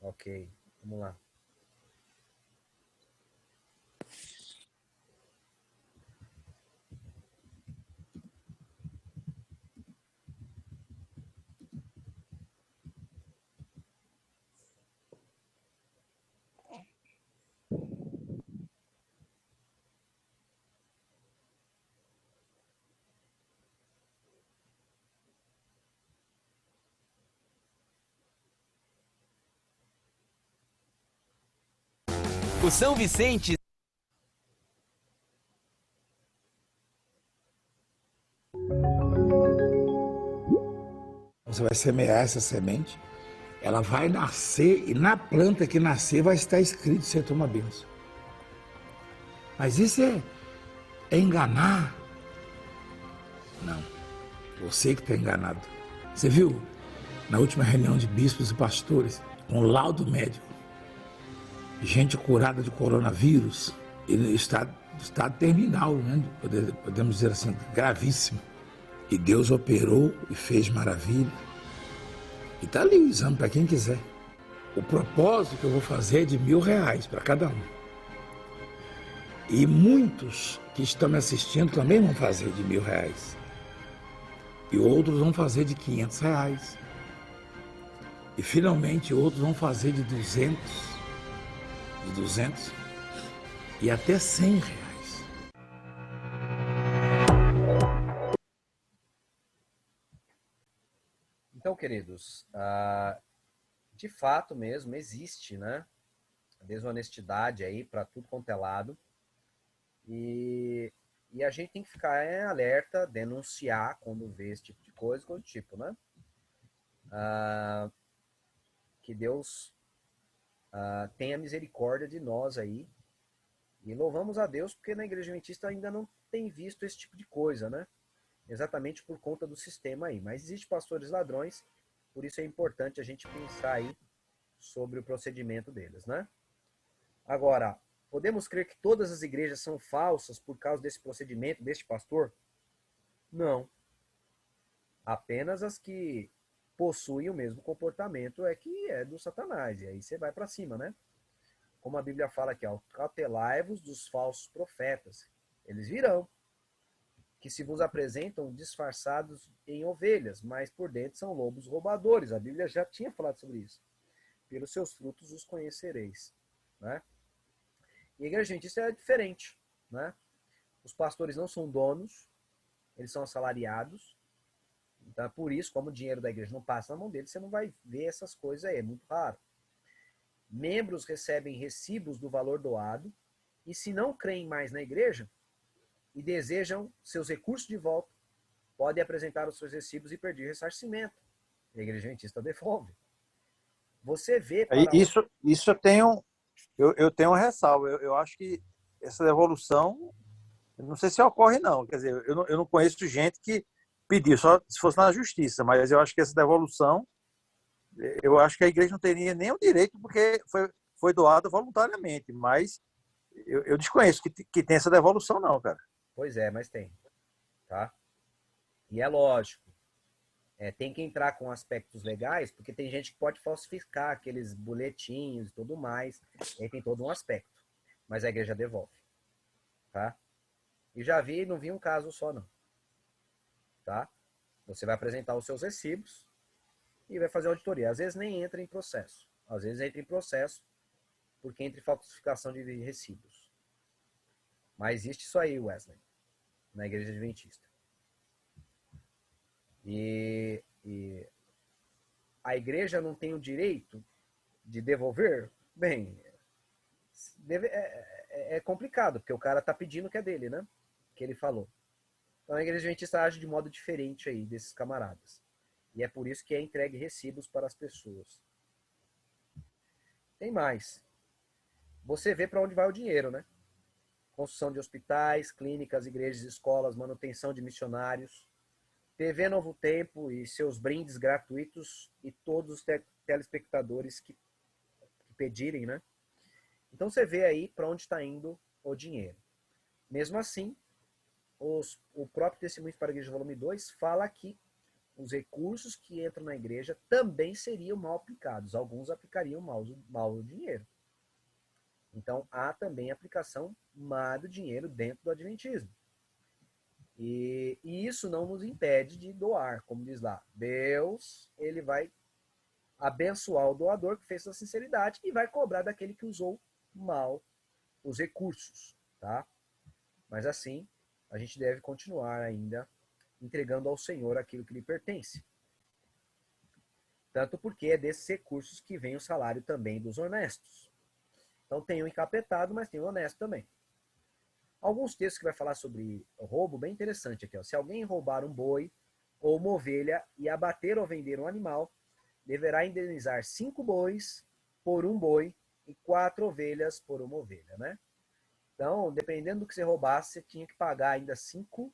Ok, vamos lá. O São Vicente. Você vai semear essa semente, ela vai nascer e na planta que nascer vai estar escrito você toma bênção. Mas isso é enganar? Não, você que está enganado. Você viu na última reunião de bispos e pastores, um laudo médico, gente curada de coronavírus, e estado terminal, né? Podemos dizer assim, gravíssimo. E Deus operou e fez maravilha. E está ali o exame para quem quiser. O propósito que eu vou fazer é de R$1.000 para cada um. E muitos que estão me assistindo também vão fazer de R$1.000. E outros vão fazer de R$500. E finalmente outros vão fazer de 200 e até R$100. Então, queridos, de fato mesmo existe, né? A desonestidade aí para tudo quanto é lado. E a gente tem que ficar alerta, denunciar quando vê esse tipo de coisa, coisa do tipo, né? Que Deus tenha misericórdia de nós aí. E louvamos a Deus porque na Igreja Adventista ainda não tem visto esse tipo de coisa, né? Exatamente por conta do sistema aí. Mas existem pastores ladrões, por isso é importante a gente pensar aí sobre o procedimento deles, né? Agora, podemos crer que todas as igrejas são falsas por causa desse procedimento, deste pastor? Não. Apenas as que possuem o mesmo comportamento é que é do Satanás. E aí você vai para cima, né? Como a Bíblia fala aqui, ó, cautelai-vos dos falsos profetas. Eles virão, que se vos apresentam disfarçados em ovelhas, mas por dentro são lobos roubadores. A Bíblia já tinha falado sobre isso. Pelos seus frutos os conhecereis, né? E a Igreja Adventista é diferente, né? Os pastores não são donos, eles são assalariados. Então, por isso, como o dinheiro da igreja não passa na mão deles, você não vai ver essas coisas aí, é muito raro. Membros recebem recibos do valor doado, e se não creem mais na igreja e desejam seus recursos de volta, podem apresentar os seus recibos e pedir ressarcimento. A Igreja Adventista devolve. Você vê para Isso eu tenho uma ressalva. Eu acho que essa devolução, eu não sei se ocorre não. Quer dizer, eu não conheço gente que pediu, só se fosse na justiça, mas eu acho que essa devolução, eu acho que a igreja não teria nem o direito, porque foi doado voluntariamente, mas eu desconheço que tem essa devolução não, cara. Pois é, mas tem, tá? E é lógico, tem que entrar com aspectos legais, porque tem gente que pode falsificar aqueles boletins e tudo mais, aí tem todo um aspecto, mas a igreja devolve, tá? E já vi, não vi um caso só não, tá? Você vai apresentar os seus recibos e vai fazer auditoria. Às vezes nem entra em processo, às vezes entra em processo porque entra em falsificação de recibos. Mas existe isso aí, Wesley, na Igreja Adventista. E a igreja não tem o direito de devolver? Bem, é complicado, porque o cara está pedindo que é dele, né? Que ele falou. Então a Igreja Adventista age de modo diferente aí desses camaradas. E é por isso que é entregue recibos para as pessoas. Tem mais. Você vê para onde vai o dinheiro, né? Construção de hospitais, clínicas, igrejas, escolas, manutenção de missionários, TV Novo Tempo e seus brindes gratuitos e todos os telespectadores que pedirem, né? Então você vê aí para onde está indo o dinheiro. Mesmo assim, o próprio Testemunho para a Igreja, volume 2, fala que os recursos que entram na igreja também seriam mal aplicados. Alguns aplicariam mal o dinheiro. Então, há também aplicação má do dinheiro dentro do adventismo. E isso não nos impede de doar, como diz lá. Deus, ele vai abençoar o doador que fez a sinceridade e vai cobrar daquele que usou mal os recursos, tá? Mas assim, a gente deve continuar ainda entregando ao Senhor aquilo que lhe pertence. Tanto porque é desses recursos que vem o salário também dos honestos. Então tem o encapetado, mas tem o honesto também. Alguns textos que vai falar sobre roubo, bem interessante aqui. Ó. Se alguém roubar um boi ou uma ovelha e abater ou vender um animal, deverá indenizar 5 bois por um boi e 4 ovelhas por uma ovelha, né? Então, dependendo do que você roubasse, você tinha que pagar ainda 5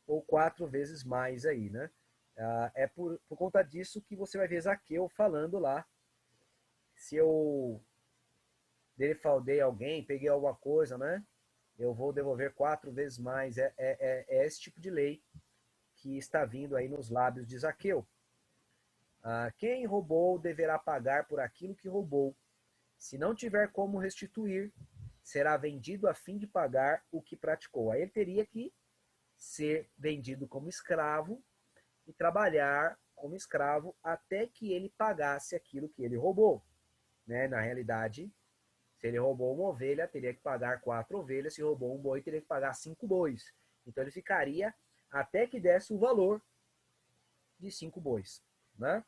ou 4 vezes mais aí, né? É por conta disso que você vai ver Zaqueu falando lá. Se eu defraudei alguém, peguei alguma coisa, né? Eu vou devolver 4 vezes mais. É esse tipo de lei que está vindo aí nos lábios de Zaqueu. Quem roubou deverá pagar por aquilo que roubou. Se não tiver como restituir, será vendido a fim de pagar o que praticou. Aí ele teria que ser vendido como escravo e trabalhar como escravo até que ele pagasse aquilo que ele roubou. Né? Na realidade, se ele roubou uma ovelha, teria que pagar 4 ovelhas. Se roubou um boi, teria que pagar 5 bois. Então ele ficaria até que desse o valor de 5 bois. Né?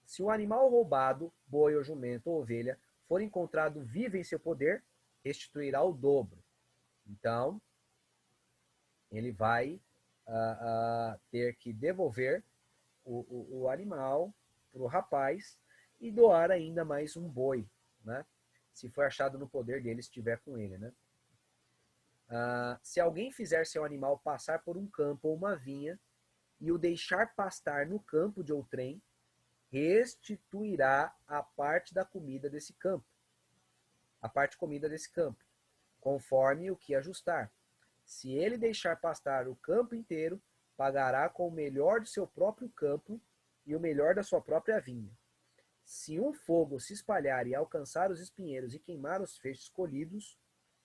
Se o animal roubado, boi ou jumento ou ovelha, for encontrado vivo em seu poder, restituirá o dobro. Então, ele vai ter que devolver o animal para o rapaz e doar ainda mais um boi, né? Se for achado no poder dele, estiver com ele, né? Se alguém fizer seu animal passar por um campo ou uma vinha e o deixar pastar no campo de outrem, restituirá a parte da comida desse campo, conforme o que ajustar. Se ele deixar pastar o campo inteiro, pagará com o melhor do seu próprio campo e o melhor da sua própria vinha. Se um fogo se espalhar e alcançar os espinheiros e queimar os feixes colhidos,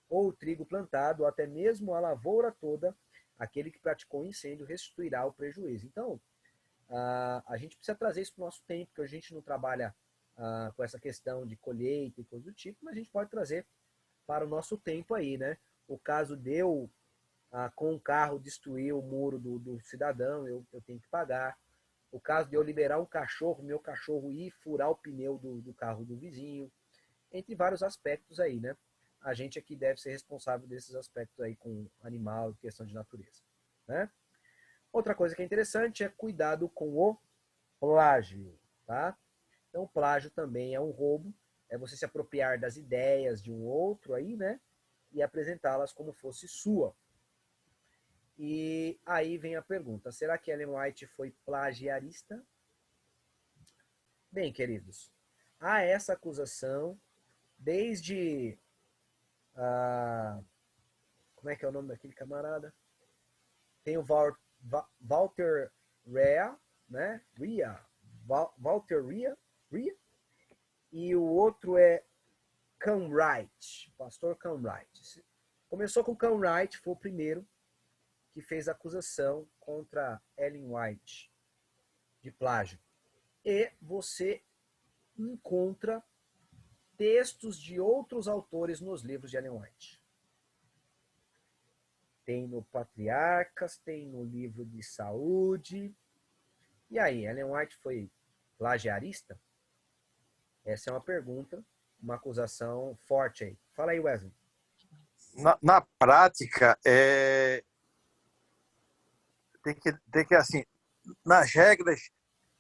ou o trigo plantado, ou até mesmo a lavoura toda, aquele que praticou o incêndio restituirá o prejuízo. Então, a gente precisa trazer isso para o nosso tempo, porque a gente não trabalha com essa questão de colheita e coisa do tipo, mas a gente pode trazer para o nosso tempo aí, né? O caso de eu, com um carro, destruir o muro do cidadão, eu tenho que pagar. O caso de eu liberar um cachorro, meu cachorro ir furar o pneu do carro do vizinho, entre vários aspectos aí, né? A gente aqui deve ser responsável desses aspectos aí com animal e questão de natureza, né? Outra coisa que é interessante é cuidado com o plágio, tá? Então, o plágio também é um roubo, é você se apropriar das ideias de um outro aí, né? E apresentá-las como fosse sua. E aí vem a pergunta, será que Ellen White foi plagiarista? Bem, queridos, há essa acusação desde... como é que é o nome daquele camarada? Tem o Walter Rea, né? Walter Rea, e o outro é Camwright, pastor Camwright. Começou com Camwright, foi o primeiro que fez a acusação contra Ellen White de plágio. E você encontra textos de outros autores nos livros de Ellen White. Tem no Patriarcas, tem no livro de Saúde. E aí, Ellen White foi plagiarista? Essa é uma pergunta, uma acusação forte aí. Fala aí, Wesley. Na prática, tem que assim, nas regras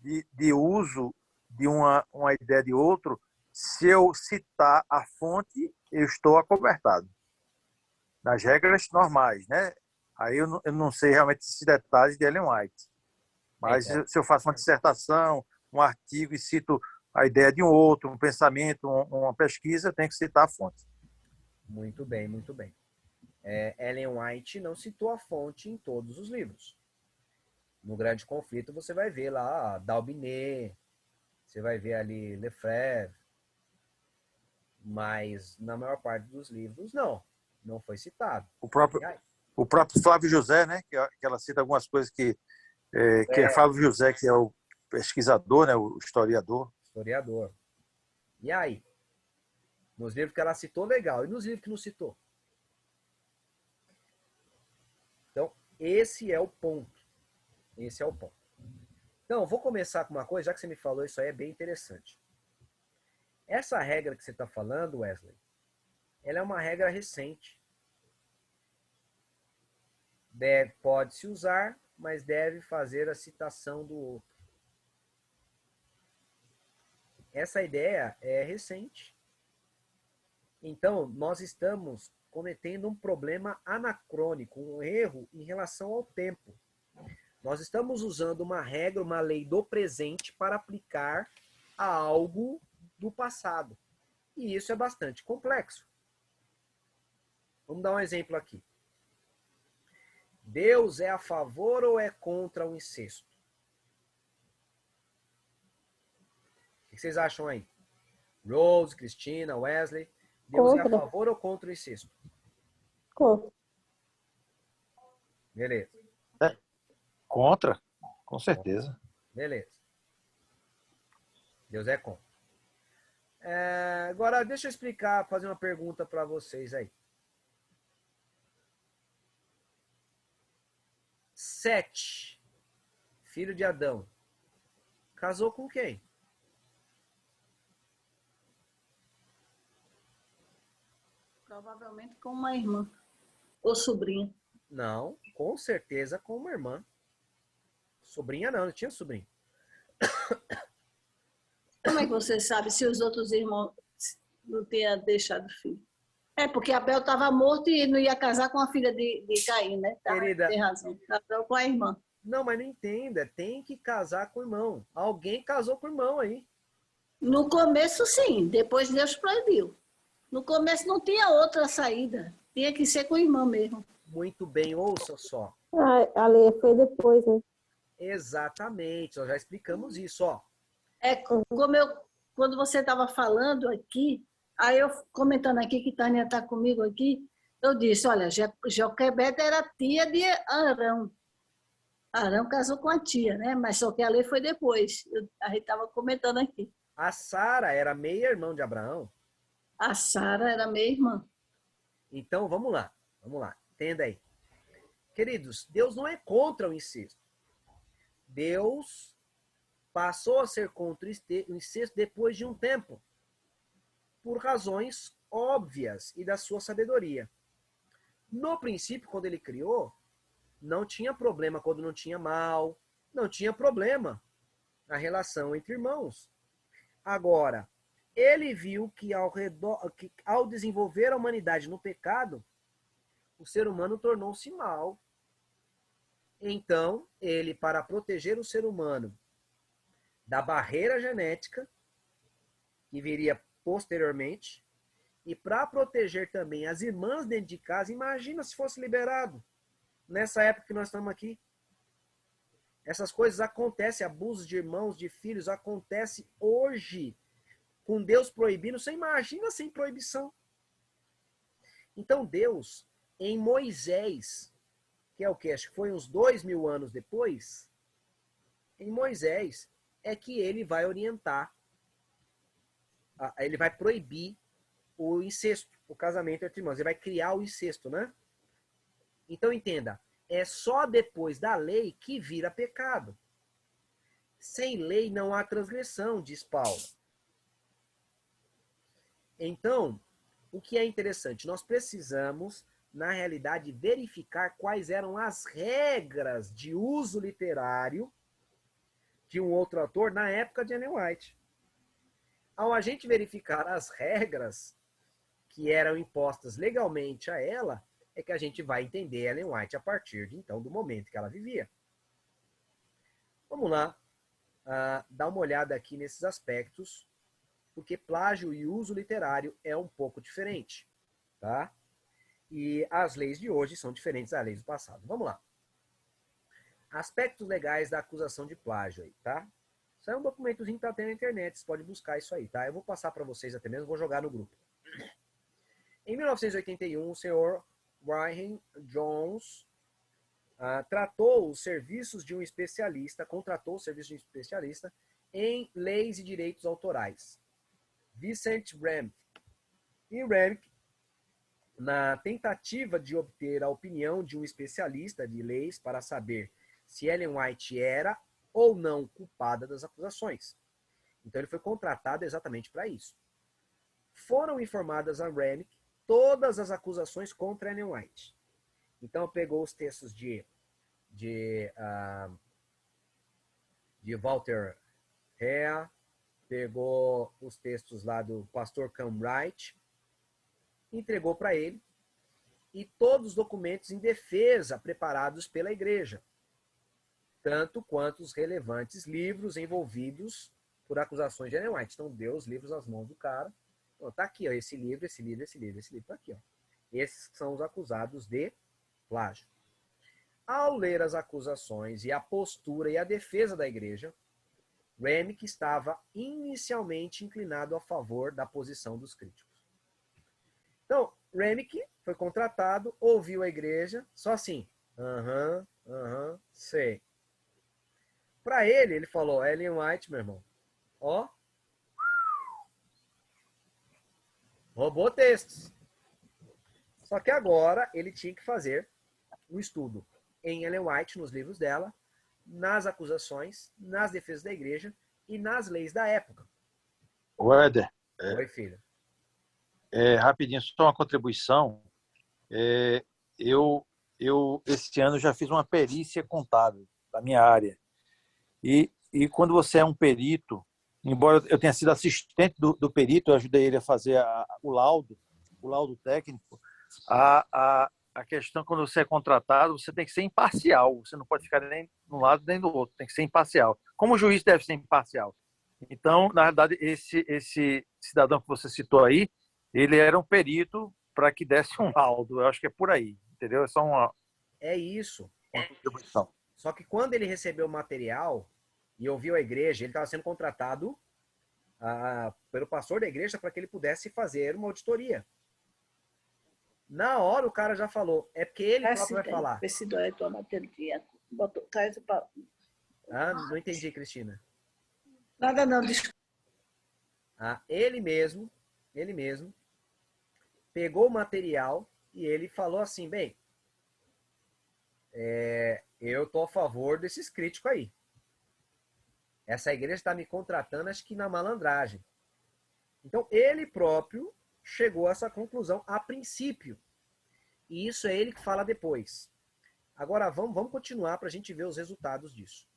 de uso de uma ideia de outro, Se eu citar a fonte, eu estou acobertado. Nas regras normais, né? Aí eu não sei realmente esses detalhes de Ellen White. Mas Então, se eu faço uma dissertação, um artigo e cito a ideia de um outro, um pensamento, uma pesquisa, eu tenho que citar a fonte. muito bem, muito bem. Ellen White não citou a fonte em todos os livros. No Grande Conflito você vai ver lá D'Albinê, você vai ver ali Lefebvre, mas na maior parte dos livros não foi citado. O próprio Flávio José, né? Que ela cita algumas coisas que é Flávio José, que é o pesquisador, né? O historiador. Historiador. E aí? Nos livros que ela citou, legal. E nos livros que não citou? Então, esse é o ponto. Esse é o ponto. Então, vou começar com uma coisa, já que você me falou, isso aí é bem interessante. Essa regra que você está falando, Wesley, ela é uma regra recente. Pode-se usar, mas deve fazer a citação do outro. Essa ideia é recente. Então, nós estamos cometendo um problema anacrônico, um erro em relação ao tempo. Nós estamos usando uma regra, uma lei do presente para aplicar a algo do passado. E isso é bastante complexo. Vamos dar um exemplo aqui. Deus é a favor ou é contra o incesto? O que vocês acham aí? Rose, Cristina, Wesley. Deus é a favor ou contra o incesto? Contra. Beleza. Contra, com certeza. Beleza. Deus é contra. Agora, deixa eu explicar, fazer uma pergunta para vocês aí. Sete, filho de Adão, casou com quem? Provavelmente com uma irmã ou sobrinha. Não, com certeza com uma irmã. Sobrinha não tinha sobrinho. Como é que você sabe se os outros irmãos não tinham deixado filho? É, porque Abel estava morto e não ia casar com a filha de Caim, né? Querida, tem razão. Casou com a irmã. Não, mas não entenda. Tem que casar com o irmão. Alguém casou com o irmão aí. No começo, sim. Depois Deus proibiu. No começo não tinha outra saída. Tinha que ser com o irmão mesmo. Muito bem, ouça só. A lei foi depois, né? Exatamente, nós já explicamos isso, ó. Quando você estava falando aqui, aí eu comentando aqui que Tânia está comigo aqui, eu disse, olha, Joquebede era tia de Arão. Arão casou com a tia, né? Mas só que a lei foi depois. A gente estava comentando aqui. A Sara era meia-irmã de Abraão. A Sara era meia irmã. Então, vamos lá. Entenda aí. Queridos, Deus não é contra o incesto. Deus passou a ser contra o incesto depois de um tempo, por razões óbvias e da sua sabedoria. No princípio, quando ele criou, não tinha problema quando não tinha mal, não tinha problema a relação entre irmãos. Agora, ele viu que ao desenvolver a humanidade no pecado, o ser humano tornou-se mal. Então, ele, para proteger o ser humano da barreira genética, que viria posteriormente, e para proteger também as irmãs dentro de casa, imagina se fosse liberado, nessa época que nós estamos aqui. Essas coisas acontecem, abusos de irmãos, de filhos, acontece hoje, com Deus proibindo, você imagina sem proibição. Então Deus, em Moisés, que é o que? Acho que foi uns 2000 anos depois, em Moisés, é que ele vai orientar, ele vai proibir o incesto, o casamento entre irmãos, ele vai criar o incesto, né? Então entenda, é só depois da lei que vira pecado. Sem lei não há transgressão, diz Paulo. Então, o que é interessante? Nós precisamos, na realidade, verificar quais eram as regras de uso literário de um outro autor na época de Ellen White. Ao a gente verificar as regras que eram impostas legalmente a ela, é que a gente vai entender Ellen White a partir de então do momento que ela vivia. Vamos lá, dar uma olhada aqui nesses aspectos, porque plágio e uso literário é um pouco diferente, tá? E as leis de hoje são diferentes das leis do passado. Vamos lá. Aspectos legais da acusação de plágio aí, tá? Isso é um documentozinho que tá até na internet, você pode buscar isso aí, tá? Eu vou passar para vocês até mesmo, vou jogar no grupo. Em 1981, o senhor Brian Jones contratou os serviços de um especialista em leis e direitos autorais, Vincent Ramsey. E Ramsey, na tentativa de obter a opinião de um especialista de leis para saber se Ellen White era ou não culpada das acusações. Então ele foi contratado exatamente para isso. Foram informadas a Ramsey todas as acusações contra Ellen White. Então pegou os textos de Walter Hare, pegou os textos lá do pastor Camwright, entregou para ele, e todos os documentos em defesa preparados pela igreja, tanto quanto os relevantes livros envolvidos por acusações de Ellen White. Então deu os livros nas mãos do cara. Então, tá aqui, ó, esse livro, tá aqui, ó. Esses são os acusados de plágio. Ao ler as acusações e a postura e a defesa da igreja, Ramsey estava inicialmente inclinado a favor da posição dos críticos. Então, Ramsey foi contratado, ouviu a igreja, só assim, sei. Para ele falou, Ellen White, meu irmão, ó, roubou textos. Só que agora ele tinha que fazer um estudo em Ellen White, nos livros dela, nas acusações, nas defesas da igreja e nas leis da época. O Éder, Oi, filho. rapidinho, só uma contribuição. Eu, esse ano, já fiz uma perícia contábil da minha área. E quando você é um perito, embora eu tenha sido assistente do perito, eu ajudei ele a fazer o laudo técnico, a questão, quando você é contratado, você tem que ser imparcial. Você não pode ficar nem de um lado nem do outro. Tem que ser imparcial. Como o juiz deve ser imparcial. Então, na verdade, esse cidadão que você citou aí, ele era um perito para que desse um laudo. Eu acho que é por aí, entendeu? É só uma isso. contribuição. Só que quando ele recebeu o material e ouviu a igreja, ele estava sendo contratado pelo pastor da igreja para que ele pudesse fazer uma auditoria. Na hora o cara já falou, é porque ele próprio vai falar. Não entendi, Cristina. Nada não, desculpa. Ele mesmo pegou o material e ele falou assim, bem, eu tô a favor desses críticos aí. Essa igreja está me contratando, acho que na malandragem. Então, ele próprio chegou a essa conclusão a princípio. E isso é ele que fala depois. Agora, vamos continuar para a gente ver os resultados disso.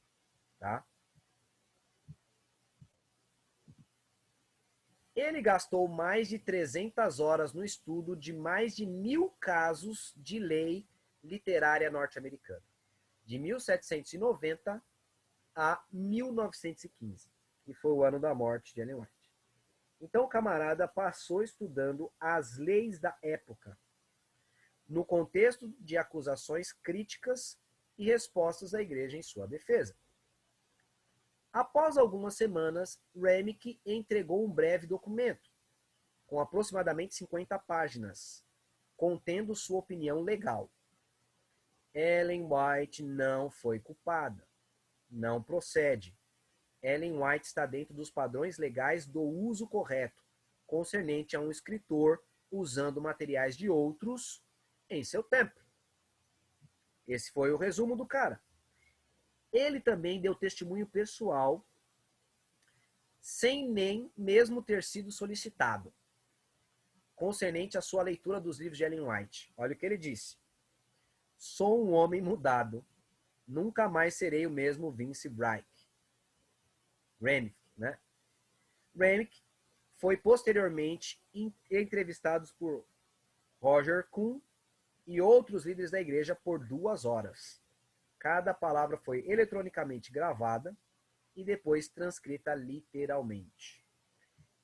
Tá? Ele gastou mais de 300 horas no estudo de mais de 1000 casos de lei literária norte-americana, de 1790 a 1915, que foi o ano da morte de Ellen White. Então o camarada passou estudando as leis da época, no contexto de acusações críticas e respostas da igreja em sua defesa. Após algumas semanas, Ramsey entregou um breve documento, com aproximadamente 50 páginas, contendo sua opinião legal. Ellen White não foi culpada. Não procede. Ellen White está dentro dos padrões legais do uso correto, concernente a um escritor usando materiais de outros em seu tempo. Esse foi o resumo do cara. Ele também deu testemunho pessoal, sem nem mesmo ter sido solicitado, concernente à sua leitura dos livros de Ellen White. Olha o que ele disse. Sou um homem mudado. Nunca mais serei o mesmo Vince Bright. Ramsey, né? Ramsey foi posteriormente entrevistados por Roger Kuhn e outros líderes da igreja por 2 horas. Cada palavra foi eletronicamente gravada e depois transcrita literalmente.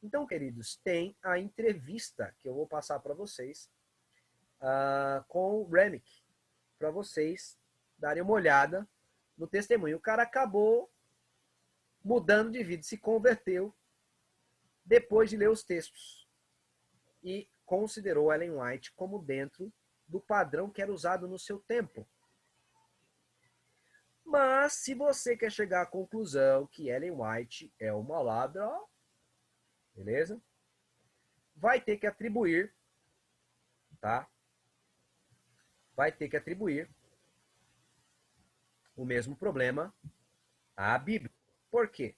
Então, queridos, tem a entrevista que eu vou passar para vocês com o Remick, para vocês darem uma olhada no testemunho. O cara acabou mudando de vida, se converteu depois de ler os textos e considerou Ellen White como dentro do padrão que era usado no seu tempo. Mas se você quer chegar à conclusão que Ellen White é uma ladra, beleza? Vai ter que atribuir, tá? Vai ter que atribuir o mesmo problema à Bíblia. Por quê?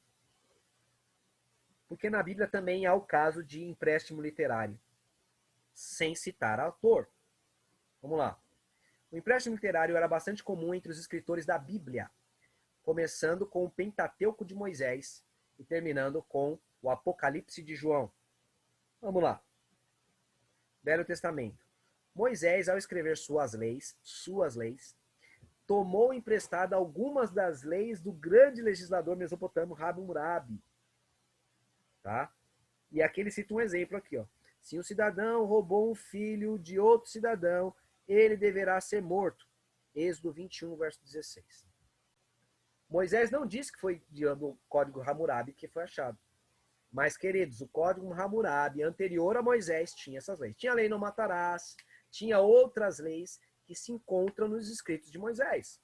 Porque na Bíblia também há o caso de empréstimo literário, sem citar autor. Vamos lá. O empréstimo literário era bastante comum entre os escritores da Bíblia, começando com o Pentateuco de Moisés e terminando com o Apocalipse de João. Vamos lá. Velho Testamento. Moisés, ao escrever suas leis, tomou emprestada algumas das leis do grande legislador mesopotâmio Hammurabi. Tá? E aqui ele cita um exemplo aqui, ó. Se um cidadão roubou um filho de outro cidadão, ele deverá ser morto. Êxodo 21, verso 16. Moisés não disse que foi do código Hammurabi que foi achado. Mas, queridos, o código Hammurabi anterior a Moisés tinha essas leis. Tinha a lei não matarás, tinha outras leis que se encontram nos escritos de Moisés.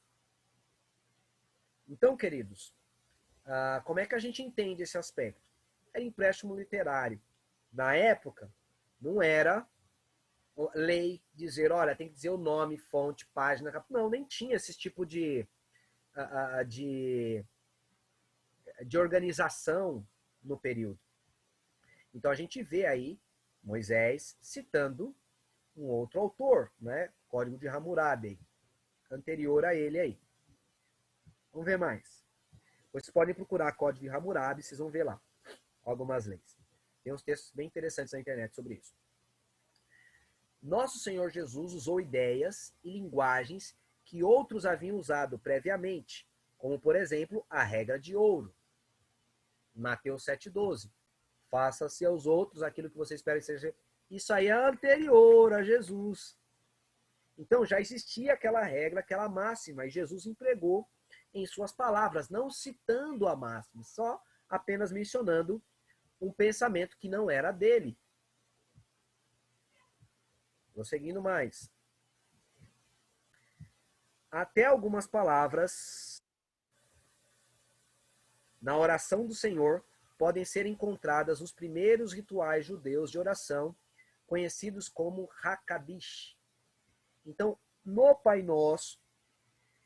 Então, queridos, como é que a gente entende esse aspecto? Era empréstimo literário. Na época, não era lei dizer, olha, tem que dizer o nome, fonte, página. Não, nem tinha esse tipo de organização no período. Então a gente vê aí Moisés citando um outro autor, né? Código de Hammurabi, anterior a ele aí. Vamos ver mais. Vocês podem procurar Código de Hammurabi, vocês vão ver lá algumas leis. Tem uns textos bem interessantes na internet sobre isso. Nosso Senhor Jesus usou ideias e linguagens que outros haviam usado previamente, como, por exemplo, a regra de ouro. Mateus 7,12. Faça-se aos outros aquilo que você espera que seja. Isso aí é anterior a Jesus. Então já existia aquela regra, aquela máxima, e Jesus empregou em suas palavras, não citando a máxima, só apenas mencionando um pensamento que não era dele. Vou seguindo mais. Até algumas palavras na oração do Senhor podem ser encontradas nos primeiros rituais judeus de oração, conhecidos como Hakadish. Então, no Pai Nosso,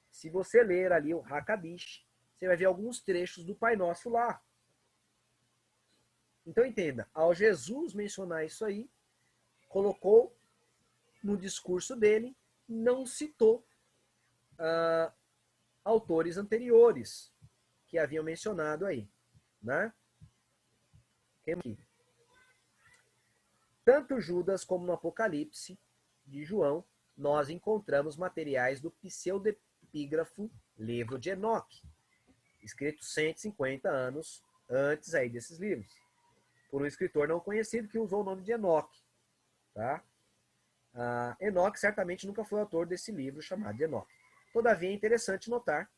se você ler ali o Hakadish, você vai ver alguns trechos do Pai Nosso lá. Então, entenda, ao Jesus mencionar isso aí, colocou no discurso dele, não citou autores anteriores que haviam mencionado aí, né? Aqui. Tanto Judas como no Apocalipse de João, nós encontramos materiais do pseudepígrafo livro de Enoque, escrito 150 anos antes aí desses livros, por um escritor não conhecido que usou o nome de Enoque. Tá? Enoque certamente nunca foi autor desse livro chamado de Enoque. Todavia é interessante notar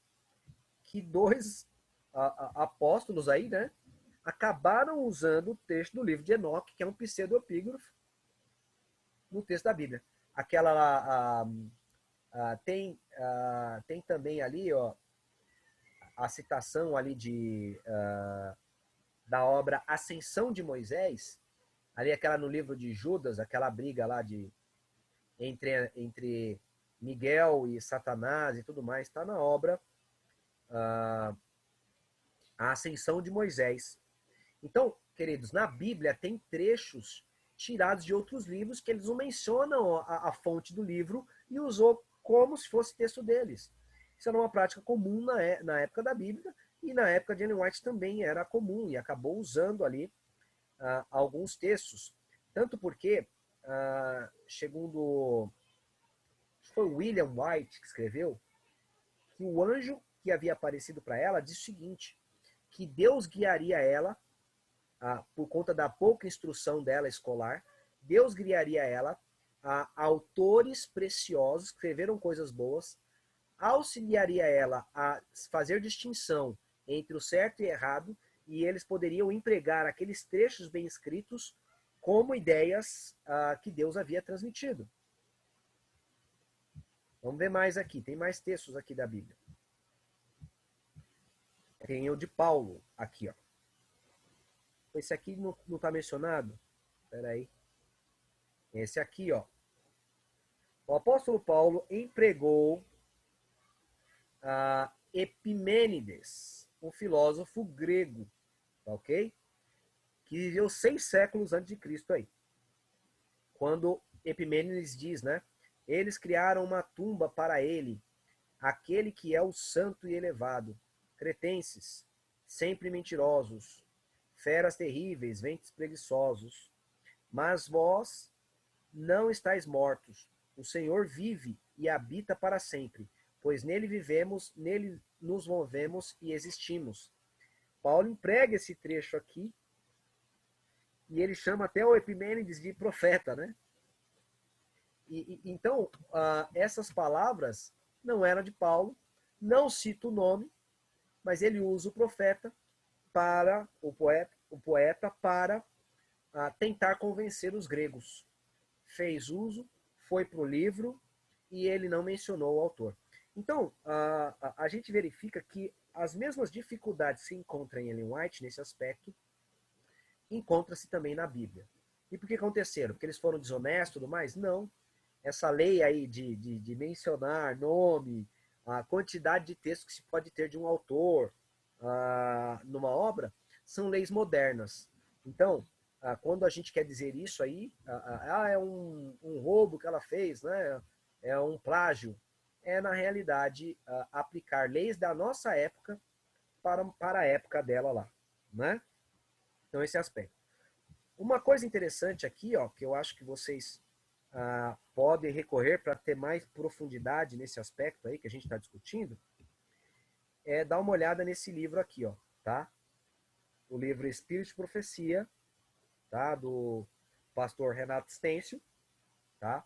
que 2 apóstolos aí, né, acabaram usando o texto do livro de Enoque, que é um pseudepígrafo, no texto da Bíblia. Aquela tem também ali, ó, a citação ali da obra Ascensão de Moisés, ali aquela no livro de Judas, aquela briga lá entre Miguel e Satanás e tudo mais, está na obra A Ascensão de Moisés. Então, queridos, na Bíblia tem trechos tirados de outros livros que eles não mencionam a fonte do livro e usou como se fosse texto deles. Isso era uma prática comum na época da Bíblia e na época de Ellen White também era comum e acabou usando ali alguns textos, tanto porque, segundo foi William White que escreveu, que o anjo que havia aparecido para ela disse o seguinte, que Deus guiaria ela, por conta da pouca instrução dela escolar, Deus guiaria ela a autores preciosos que escreveram coisas boas, auxiliaria ela a fazer distinção entre o certo e errado, e eles poderiam empregar aqueles trechos bem escritos como ideias que Deus havia transmitido. Vamos ver mais aqui, tem mais textos aqui da Bíblia. Tem o de Paulo aqui, ó. Esse aqui não está mencionado? Espera aí. Esse aqui, ó. O apóstolo Paulo empregou Epimênides, um filósofo grego, ok? Que viveu 6 séculos antes de Cristo aí. Quando Epimênides diz, né? Eles criaram uma tumba para ele, aquele que é o santo e elevado. Cretenses, sempre mentirosos, feras terríveis, ventos preguiçosos. Mas vós não estáis mortos. O Senhor vive e habita para sempre, pois nele vivemos, nele nos movemos e existimos. Paulo emprega esse trecho aqui e ele chama até o Epimênides de profeta, né? Então, essas palavras não eram de Paulo, não cita o nome, mas ele usa o profeta para o poeta para tentar convencer os gregos. Fez uso, foi para o livro e ele não mencionou o autor. Então, a gente verifica que as mesmas dificuldades que se encontram em Ellen White nesse aspecto, encontra-se também na Bíblia. E por que aconteceram? Porque eles foram desonestos e tudo mais? Não. Essa lei aí de mencionar nome, a quantidade de texto que se pode ter de um autor numa obra, são leis modernas. Então, quando a gente quer dizer isso aí, é um roubo que ela fez, né? É um plágio. É, na realidade, aplicar leis da nossa época para a época dela lá, né? Então, esse aspecto. Uma coisa interessante aqui, ó, que eu acho que vocês podem recorrer para ter mais profundidade nesse aspecto aí que a gente está discutindo, é dar uma olhada nesse livro aqui, ó, tá? O livro Espírito de Profecia, tá? Do pastor Renato Stêncio, tá?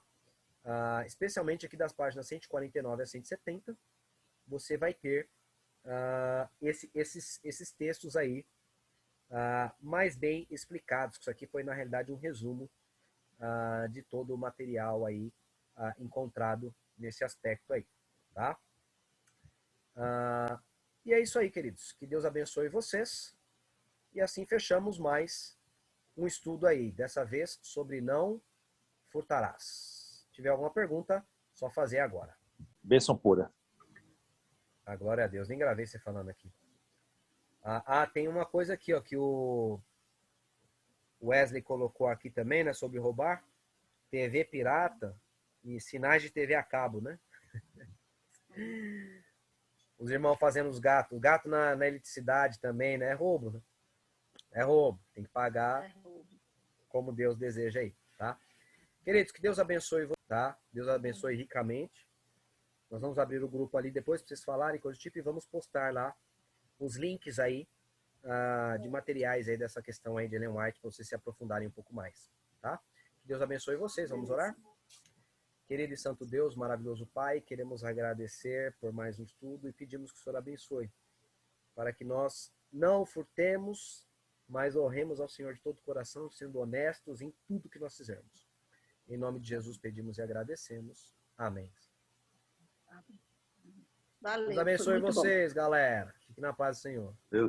Especialmente aqui das páginas 149 a 170, você vai ter esses textos aí mais bem explicados. Isso aqui foi, na realidade, um resumo de todo o material aí encontrado nesse aspecto aí, tá? E é isso aí, queridos. Que Deus abençoe vocês. E assim fechamos mais um estudo aí, dessa vez sobre não furtarás. Se tiver alguma pergunta, só fazer agora. Bênção pura. A glória a Deus. Nem gravei você falando aqui. Tem uma coisa aqui, ó, que o Wesley colocou aqui também, né, sobre roubar. TV pirata e sinais de TV a cabo, né? Os irmãos fazendo os gatos. O gato na eletricidade também, né? É roubo, né? É roubo. Tem que pagar como Deus deseja aí, tá? Queridos, que Deus abençoe você, tá? Deus abençoe ricamente. Nós vamos abrir o grupo ali depois para vocês falarem, coisa do tipo, e vamos postar lá os links aí de materiais aí dessa questão aí de Ellen White para vocês se aprofundarem um pouco mais, tá? Que Deus abençoe vocês. Vamos orar? Querido e santo Deus, maravilhoso Pai, queremos agradecer por mais um estudo e pedimos que o Senhor abençoe, para que nós não furtemos, mas honremos ao Senhor de todo o coração, sendo honestos em tudo que nós fizermos. Em nome de Jesus pedimos e agradecemos. Amém. Valeu, Deus abençoe vocês, galera. Fiquem na paz do Senhor. Deus